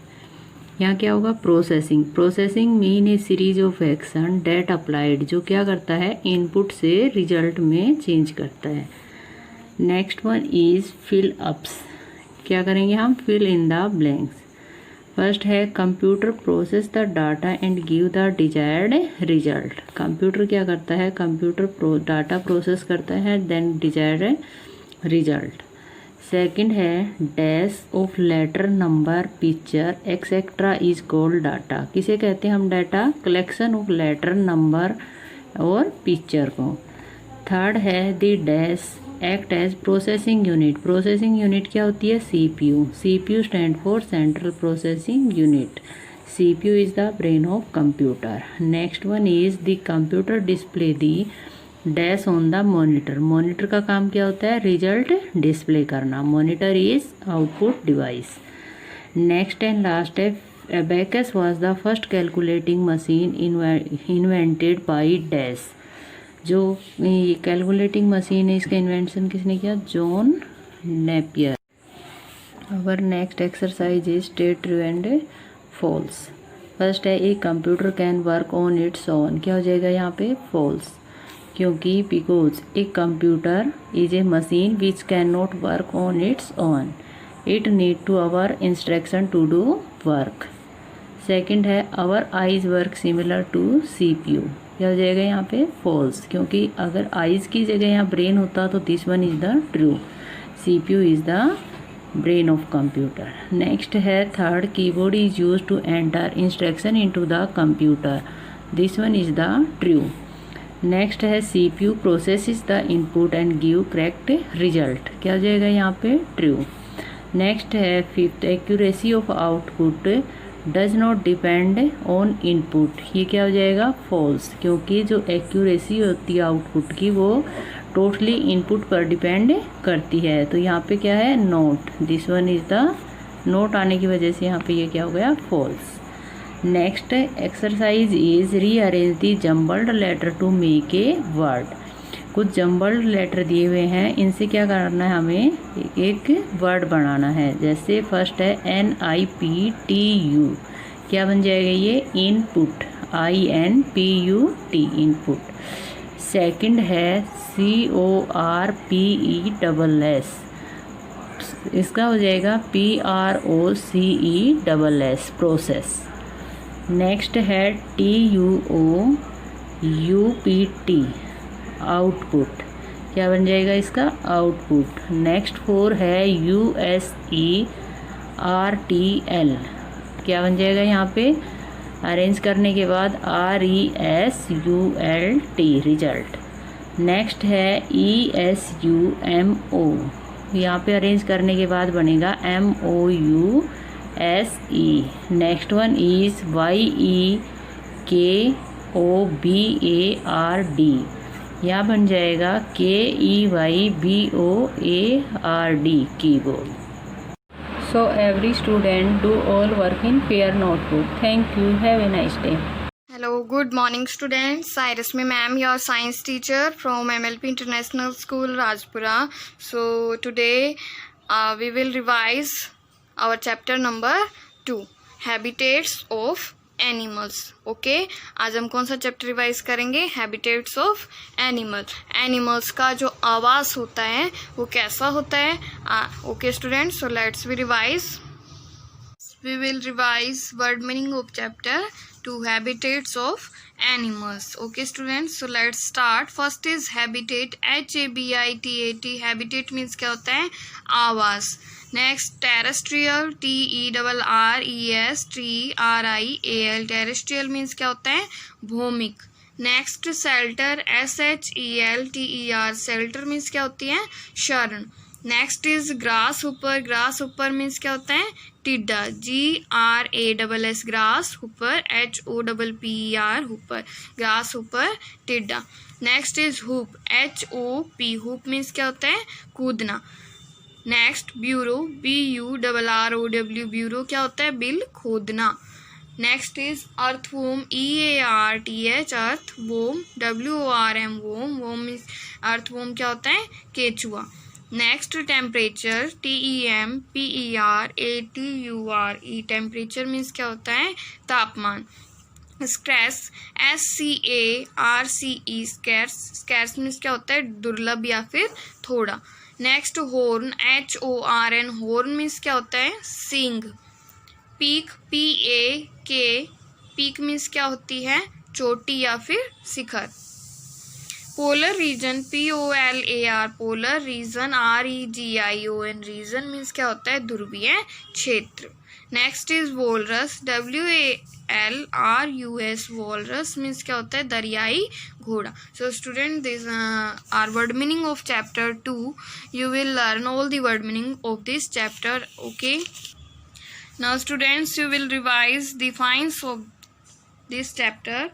यहाँ क्या होगा? Processing. Processing mean a series of action that applied, जो क्या करता है? इनपुट से रिजल्ट में चेंज करता है। Next one is fill ups. क्या करेंगे हम? Fill in the blanks. First है computer process the data and give the desired result. Computer क्या करता है? कंप्यूटर डाटा प्रोसेस करता है, देन डिजायर्ड रिजल्ट। सेकंड है dash of letter number picture etcetera is called data. किसे कहते हैं हम? Data. Collection of letter number और पिक्चर को। थर्ड है the dash act as processing unit. Processing unit क्या होती है? CPU. CPU stand for central processing unit. CPU is the brain of computer. Next one is the computer display the dash on the monitor. Monitor का काम क्या होता है? Result display करना। Monitor is output device. Next and last है abacus was the first calculating machine invented by dash. जो calculating machine है, इसका इन्वेंशन किसने किया? John Napier. Our next exercise is stay true and false. First है a computer can work on its own, क्या हो जाएगा यहाँ पे फॉल्स, क्योंकि because a computer is a machine which can not work on its own, it need to our instruction to do work. Second है our eyes work similar to CPU, क्या हो जाएगा यहाँ पे फॉल्स, क्योंकि अगर आइज की जगह यहाँ ब्रेन होता तो this one is the true, CPU is the brain of computer. Next है third keyboard is use to enter instruction into the computer, this one is the true. Next है CPU processes the input and give correct result, क्या हो जाएगा यहाँ पे true. Next है fifth accuracy of output does not depend on input, ये क्या हो जाएगा फॉल्स, क्योंकि जो एक्यूरेसी होती है आउटपुट की वो टोटली इनपुट पर डिपेंड करती है, तो यहाँ पे क्या है note, this one is the note आने की वजह से यहाँ पे ये क्या हो गया false. Next exercise is rearrange the jumbled letter to make a word, कुछ जम्बल्ड लेटर दिए हुए हैं, इनसे क्या करना है हमें एक वर्ड बनाना है। जैसे फर्स्ट है NIPTU, क्या बन जाएगा ये इनपुट, INPUT इनपुट। सेकंड है CORPESS, इसका हो जाएगा PROCESS प्रोसेस। नेक्स्ट है TUOUPT आउटपुट, क्या बन जाएगा इसका आउटपुट। नेक्स्ट 4 है USERTL, क्या बन जाएगा यहाँ पे अरेंज करने के बाद RESULT रिजल्ट। नेक्स्ट है ESUMO, यहाँ पे अरेंज करने के बाद बनेगा MOUSE। Next one is YEKOBARD, यहाँ बन जाएगा KEYBOARD keyboard. So every student do all work in pair notebook. Thank you. Have a nice day. Hello, good morning students. Sairasmi ma'am, your science teacher from MLP International School, Rajpura. So today we will revise our chapter number 2, Habitats of animals. Okay, आज हम कौन सा chapter revise करेंगे, habitats of animal. Animals का जो आवाज़ होता है वो कैसा होता है। Okay students, so let's we revise. We will revise word meaning of chapter 2, habitats of animals. Okay students, so let's start. First is habitat, HABITAT। Habitat means क्या होता है आवाज़। Next terrestrial, TERRESTRIAL। Terrestrial means क्या होता है भौमिक। Next shelter, SHELTER। Shelter means क्या होती है शरण। Next is grasshopper. Grasshopper means क्या होता है टिड्डा, GRASS grasshopper, HOPPER hopper, grasshopper टिड्डा। Next is hop, HOP। Hop means क्या होता है कूदना। Next bureau, BURROW। ब्यूरो क्या होता है बिल खोदना। Next is earthworm, EARTH earthworm, WORM worm. Worm means earthworm क्या होता है केचुआ। Next temperature, TEMPERATURE। Temperature means क्या होता है तापमान। Scarce, SCARCE। स्कैर्स मीन्स क्या होता है दुर्लभ या फिर थोड़ा। Next horn, HORN। Horn means क्या होता है सींग। Peak, PAK। पीक मीन्स क्या होती है चोटी या फिर शिखर। Polar region, POLAR। Polar region, REGION। Region means क्या होता है ध्रुवीय क्षेत्र। Next is walrus, WALRUS। Walrus means क्या होता है दरियाई घोड़ा। So student, this are word meaning of chapter 2। You will learn all the word meaning of this chapter. Okay, now students you will revise the finds of this chapter.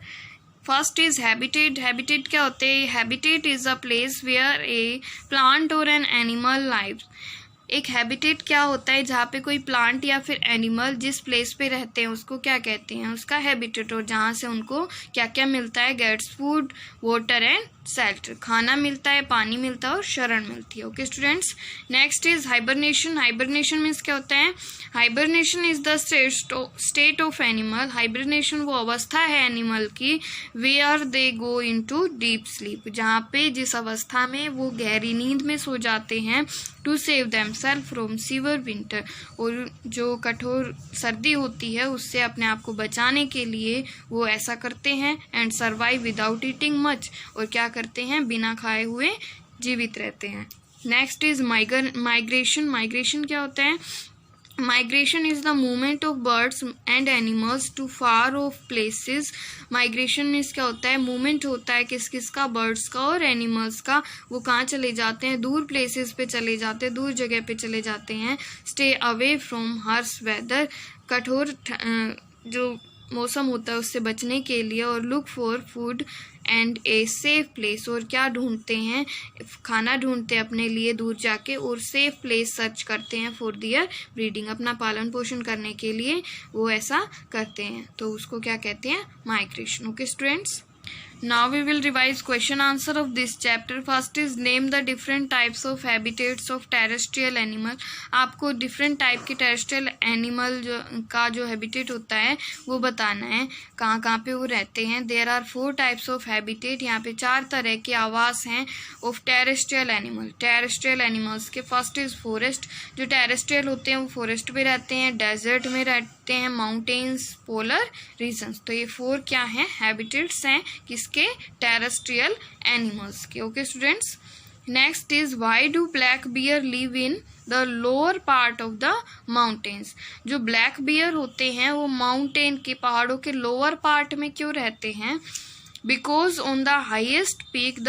First is habitat. Habitat क्या होते हैं, habitat is a place where a plant और an animal live. एक habitat क्या होता है जहाँ पे कोई प्लांट या फिर एनिमल जिस प्लेस पे रहते हैं उसको क्या कहते हैं उसका हैबिटेट, और जहाँ से उनको क्या क्या मिलता है gets food, water and shelter, खाना मिलता है, पानी मिलता है और शरण मिलती है। Okay students, next is hibernation. Hibernation means क्या होता है? Hibernation is the state of animal. Hibernation वो अवस्था है एनिमल की where they go into deep sleep, जहाँ पे जिस अवस्था में वो गहरी नींद में सो जाते हैं, to save themselves from severe winter, और जो कठोर सर्दी होती है उससे अपने आप को बचाने के लिए वो ऐसा करते हैं। And survive without eating much, और क्या करते हैं? बिना खाए हुए जीवित रहते हैं। Next is migration. माइग्रेशन क्या होता है? Migration is the movement of birds and animals to far off places. Migration means क्या होता है? मूवमेंट होता है किस किस का? बर्ड्स का और एनिमल्स का। वो कहाँ चले जाते हैं? दूर प्लेसेस पे चले जाते हैं, दूर जगह पे चले जाते हैं। Stay away from harsh weather, कठोर जो मौसम होता है उससे बचने के लिए। और look for food and a safe place, और क्या ढूंढते हैं? खाना ढूंढते हैं अपने लिए दूर जाके, और सेफ प्लेस सर्च करते हैं फॉर दियर ब्रीडिंग, अपना पालन पोषण करने के लिए वो ऐसा करते हैं। तो उसको क्या कहते हैं? Migration. Okay students, now we will revise question answer of this chapter. First is name the different types of habitats of terrestrial animal. आपको different type के terrestrial animal का जो habitat होता है वो बताना है, कहाँ कहाँ पे वो रहते हैं। There are 4 types of habitat, यहाँ पे 4 तरह के आवास हैं of terrestrial animal. terrestrial animals के first is forest, जो terrestrial होते हैं वो forest में रहते हैं, desert में रहते हैं, mountains, polar regions। तो ये 4 क्या हैं? habitats हैं किसके? टेरेस्ट्रियल एनिमल्स के। Okay students, next is why do black bear live in the lower part of the mountains. जो ब्लैक बियर होते हैं वो माउंटेन के, पहाड़ों के लोअर पार्ट में क्यों रहते हैं? Because on the highest peak the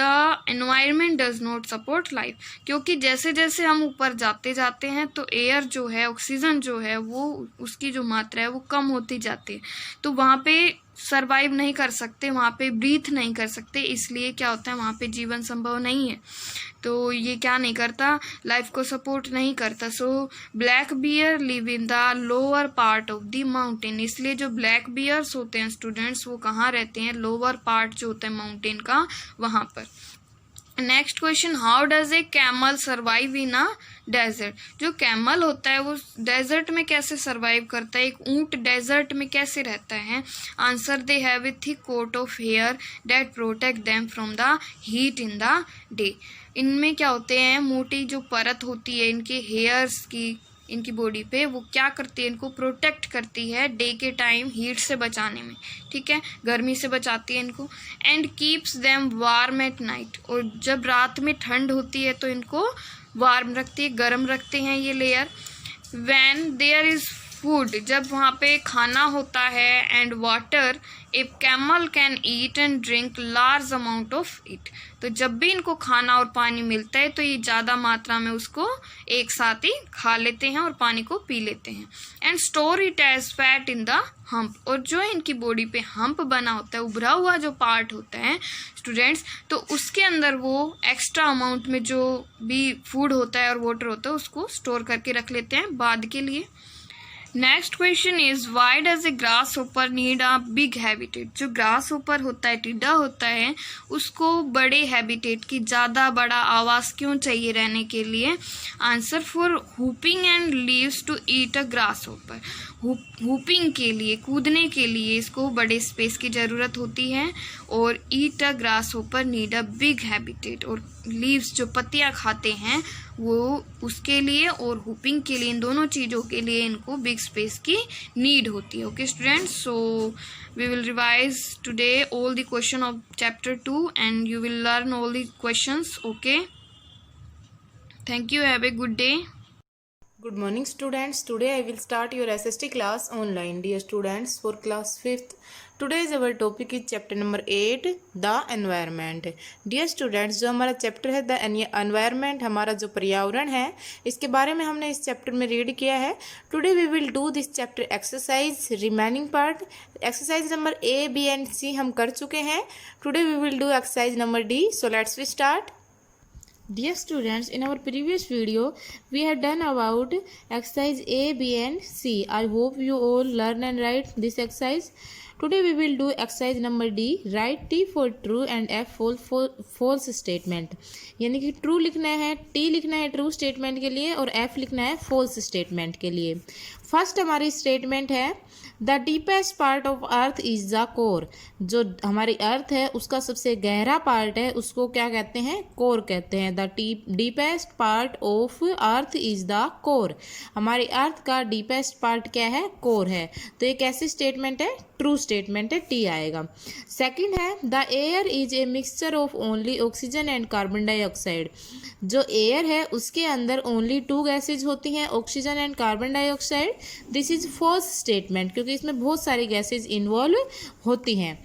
environment does not support life, क्योंकि जैसे जैसे हम ऊपर जाते जाते हैं तो एयर जो है, ऑक्सीजन जो है, वो उसकी जो मात्रा है वो कम होती जाती है, तो वहाँ पे सरवाइव नहीं कर सकते, वहाँ पे ब्रीथ नहीं कर सकते, इसलिए क्या होता है वहाँ पे जीवन संभव नहीं है। तो ये क्या नहीं करता? लाइफ को सपोर्ट नहीं करता। So black bear live in the lower part of the mountain, इसलिए जो ब्लैक बियर्स होते हैं स्टूडेंट्स वो कहाँ रहते हैं? लोअर पार्ट जो होता है माउंटेन का, वहाँ पर। Next question, how does a camel survive in a desert. जो कैमल होता है वो डेजर्ट में कैसे सर्वाइव करता है? एक ऊंट डेजर्ट में कैसे रहता है? Answer, they have a thick coat of hair that protect them from the heat in the day. इनमें क्या होते हैं? मोटी जो परत होती है इनके हेयर्स की, इनकी बॉडी पे, वो क्या करती है? इनको प्रोटेक्ट करती है डे के टाइम हीट से बचाने में, ठीक है, गर्मी से बचाती है इनको। And keeps them warm at night, और जब रात में ठंड होती है तो इनको वार्म रखती है, गर्म रखते हैं ये layer. When there is food, जब वहाँ पे खाना होता है, and water, a camel can eat and drink large amount of it. तो जब भी इनको खाना और पानी मिलता है तो ये ज़्यादा मात्रा में उसको एक साथ ही खा लेते हैं और पानी को पी लेते हैं। And store it as fat in the hump, और जो इनकी बॉडी पे हम्प बना होता है, उभरा हुआ जो पार्ट होता है स्टूडेंट्स, तो उसके अंदर वो एक्स्ट्रा अमाउंट में जो भी फूड होता है और वाटर होता है उसको स्टोर करके रख लेते हैं बाद के लिए। Next question is why does a grass hopper need a big habitat. जो ग्रास होपर होता है, टिड्डा होता है, उसको बड़े हैबिटेट की, ज़्यादा बड़ा आवास क्यों चाहिए रहने के लिए? Answer, for hopping and leaves to eat a grasshopper. Hopping के लिए, कूदने के लिए इसको बड़े स्पेस की ज़रूरत होती है, और eat a grasshopper need a big habitat, और लीव्स जो पत्तियाँ खाते हैं वो उसके लिए और हुपिंग के लिए, इन दोनों चीज़ों के लिए इनको बिग स्पेस की नीड होती है। Okay students, so we will revise today all the question of chapter 2 and you will learn all the questions. Okay, thank you, have a good day. Good morning students. Today I will start your SST class online. Dear students, for class 5th, today's our topic is chapter number 8, the environment. Dear students, जो हमारा chapter है the environment, हमारा जो पर्यावरण है, इसके बारे में हमने इस चैप्टर में रीड किया है। Today we will do this chapter exercise, remaining part. Exercise number A, B and C हम कर चुके हैं। Today we will do exercise number D. So let's we start. Dear students, in our previous video we had done about exercise A, B and C. I hope you all learn and write this exercise. Today we will do exercise number D. Write T for true and F for false statement. यानी कि true लिखना है, T लिखना है true statement के लिए और F लिखना है फॉल्स स्टेटमेंट के लिए। फर्स्ट हमारी स्टेटमेंट है the deepest part of earth is the core. जो हमारी अर्थ है उसका सबसे गहरा पार्ट है उसको क्या कहते हैं? कोर कहते हैं। The deepest part of earth is the core. हमारी अर्थ का डीपेस्ट पार्ट क्या है? कोर है। तो ये कैसी स्टेटमेंट है? ट्रू स्टेटमेंट है, टी आएगा। सेकंड है the air is a mixture of only oxygen and carbon dioxide. जो एयर है उसके अंदर ओनली 2 गैसेज होती हैं, oxygen and carbon dioxide. This is false statement क्योंकि इसमें बहुत सारी गैसेज इन्वॉल्व होती हैं।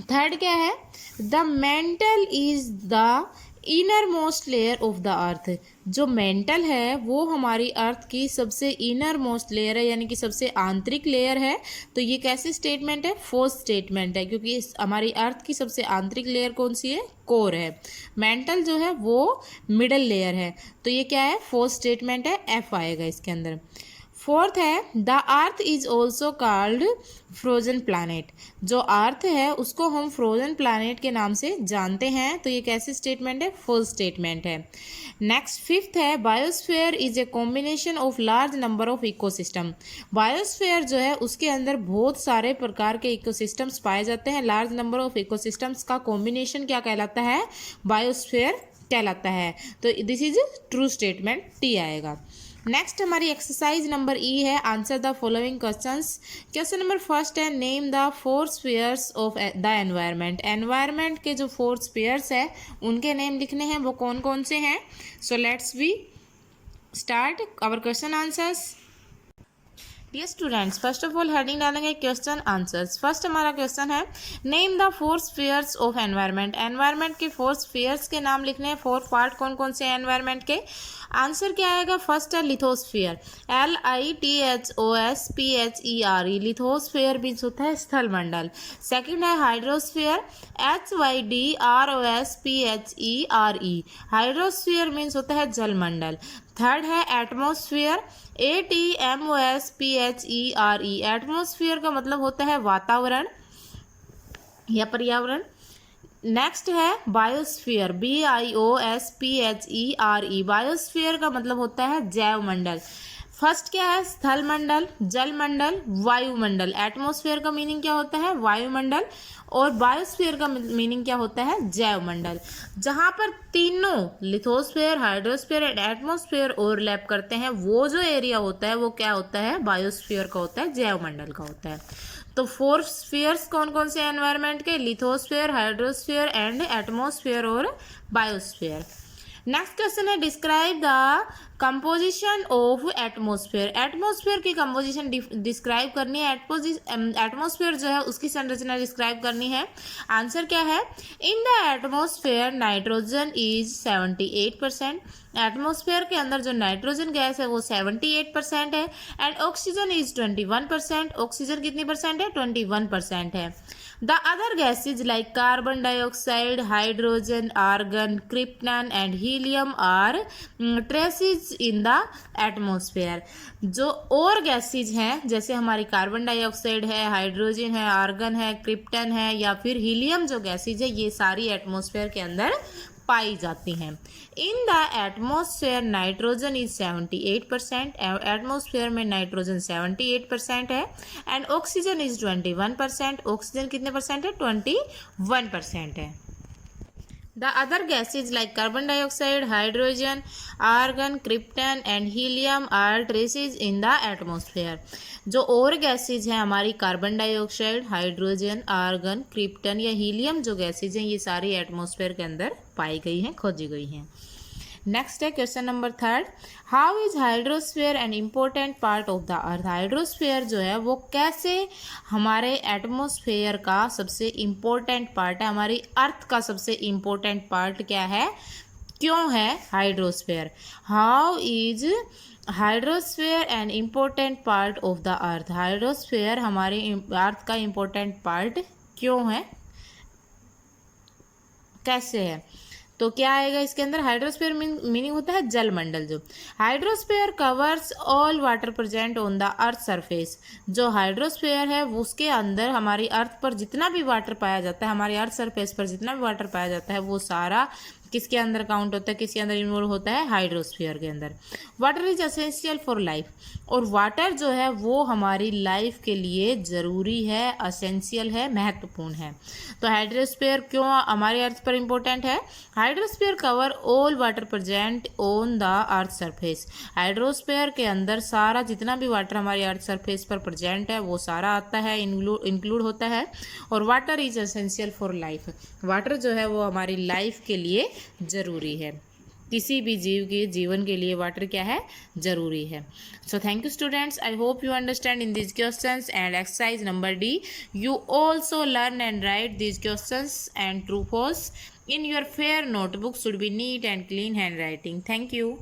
थर्ड क्या है? The mental is the inner most layer of the earth. जो मेंटल है वो हमारी अर्थ की सबसे इनर मोस्ट लेयर है, यानी कि सबसे आंतरिक लेयर है। तो ये कैसी स्टेटमेंट है? फोर्थ स्टेटमेंट है क्योंकि हमारी अर्थ की सबसे आंतरिक लेयर कौन सी है? कोर है। मेंटल जो है वो मिडल लेयर है। तो ये क्या है? फोर्थ स्टेटमेंट है, एफ आएगा इसके अंदर। फोर्थ है the earth is also called frozen planet. जो अर्थ है उसको हम फ्रोजन प्लानट के नाम से जानते हैं। तो ये कैसी स्टेटमेंट है? फुल स्टेटमेंट है। नेक्स्ट फिफ्थ है biosphere is a combination of large number of ecosystem. Biosphere जो है उसके अंदर बहुत सारे प्रकार के इकोसिस्टम्स पाए जाते हैं। लार्ज नंबर ऑफ इकोसिस्टम्स का कॉम्बिनेशन क्या कहलाता है? बायोस्फीयर कहलाता है। तो this is true statement, T आएगा। नेक्स्ट हमारी एक्सरसाइज नंबर ई है answer the following questions. Question number first है name the 4 spheres of the environment. Environment के जो 4 स्फीयर्स है उनके नेम लिखने हैं, वो कौन कौन से हैं? So let's we start our question answers. Dear students, first of all heading डालेंगे क्वेश्चन आंसर्स। फर्स्ट हमारा क्वेश्चन है name the 4 spheres of environment. Environment के 4 स्फीयर्स के नाम लिखने हैं। 4 पार्ट कौन कौन से हैं एनवायरनमेंट के? आंसर क्या आएगा? फर्स्ट है लिथोस्फीयर, LITHOSPHERE। लिथोस्फीयर मीन्स होता है स्थल मंडल। सेकंड है हाइड्रोस्फीयर, HYDROSPHERE। हाइड्रोस्फीयर मीन्स होता है जल मंडल। थर्ड है एटमॉस्फेयर, ATMOSPHERE। एटमॉस्फेयर का मतलब होता है वातावरण या पर्यावरण। नेक्स्ट है बायोस्फीयर, BIOSPHERE। बायोस्फीयर का मतलब होता है जैव मंडल। फर्स्ट क्या है? स्थल मंडल, जल मंडल, वायुमंडल। एटमॉस्फेयर का मीनिंग क्या होता है? वायुमंडल। और बायोस्फीयर का मीनिंग क्या होता है? जैव मंडल। जहाँ पर तीनों lithosphere, hydrosphere and atmosphere overlap करते हैं वो जो एरिया होता है वो क्या होता है? बायोस्फीयर का होता है, जैव मंडल का होता है। तो 4 स्फीयर्स कौन कौन से एनवायरनमेंट के? लिथोस्फीयर, हाइड्रोस्फीयर एंड एटमॉस्फेयर और बायोस्फीयर। नेक्स्ट क्वेश्चन है describe the composition of atmosphere. Atmosphere की कंपोजिशन डिस्क्राइब करनी है। एटमॉस्फेयर जो है उसकी संरचना डिस्क्राइब करनी है। आंसर क्या है? इन the atmosphere nitrogen is 78%। Atmosphere के अंदर जो नाइट्रोजन गैस है वो 78% है। And oxygen is 21%। ऑक्सीजन कितनी परसेंट है? 21% है। The other gases like carbon dioxide, hydrogen, argon, krypton and helium are traces in the atmosphere। जो और गैसेज हैं जैसे हमारी कार्बन डाइऑक्साइड है, हाइड्रोजन है, आर्गन है, क्रिप्टन है या फिर हीलियम जो गैसेज है ये सारी एटमॉस्फेयर के अंदर पाई जाती हैं। In the atmosphere nitrogen is 78%। Atmosphere में नाइट्रोजन 78% है। And oxygen is 21%। ऑक्सीजन कितने परसेंट है? 21% है। The other gases like carbon dioxide, hydrogen, argon, krypton and helium are traces in the atmosphere. जो और गैसेज हैं हमारी carbon dioxide, hydrogen, argon, krypton या हीलियम जो गैसेज हैं ये सारी एटमॉस्फेयर के अंदर पाई गई हैं, खोजी गई हैं। नेक्स्ट है question number 3, how is hydrosphere an important part of the earth. Hydrosphere जो है वो कैसे हमारे एटमॉस्फेयर का सबसे इम्पोर्टेंट पार्ट है? हमारी अर्थ का सबसे इम्पोर्टेंट पार्ट क्या है? क्यों है hydrosphere? How is hydrosphere an important part of the earth. Hydrosphere हमारे अर्थ का इम्पोर्टेंट पार्ट क्यों है, कैसे है? तो क्या आएगा इसके अंदर? हाइड्रोस्फीयर मीनिंग होता है जल मंडल। जो hydrosphere covers all water present on the earth surface, जो हाइड्रोस्फीयर है उसके अंदर हमारी अर्थ पर जितना भी वाटर पाया जाता है, हमारी अर्थ सरफेस पर जितना भी वाटर पाया जाता है वो सारा किसके अंदर काउंट होता है, किसके अंदर इन्वॉल्व होता है? हाइड्रोस्फीयर के अंदर। Water is essential for life, और वाटर जो है वो हमारी लाइफ के लिए ज़रूरी है, असेंशियल है, महत्वपूर्ण है। तो हाइड्रोस्फीयर क्यों हमारी अर्थ पर इंपॉर्टेंट है? Hydrosphere cover all water present on the earth surface, hydrosphere के अंदर सारा जितना भी वाटर हमारी अर्थ सरफेस पर प्रेजेंट है वो सारा आता है, इंक्लूड होता है। और water is essential for life, water जो है वो हमारी लाइफ के लिए ज़रूरी है, किसी भी जीव के जीवन के लिए वाटर क्या है? ज़रूरी है। So thank you students, I hope you understand in this questions and exercise number D. You also learn and right these questions and true false in your fair notebook. Should be neat and clean handwriting. Thank you.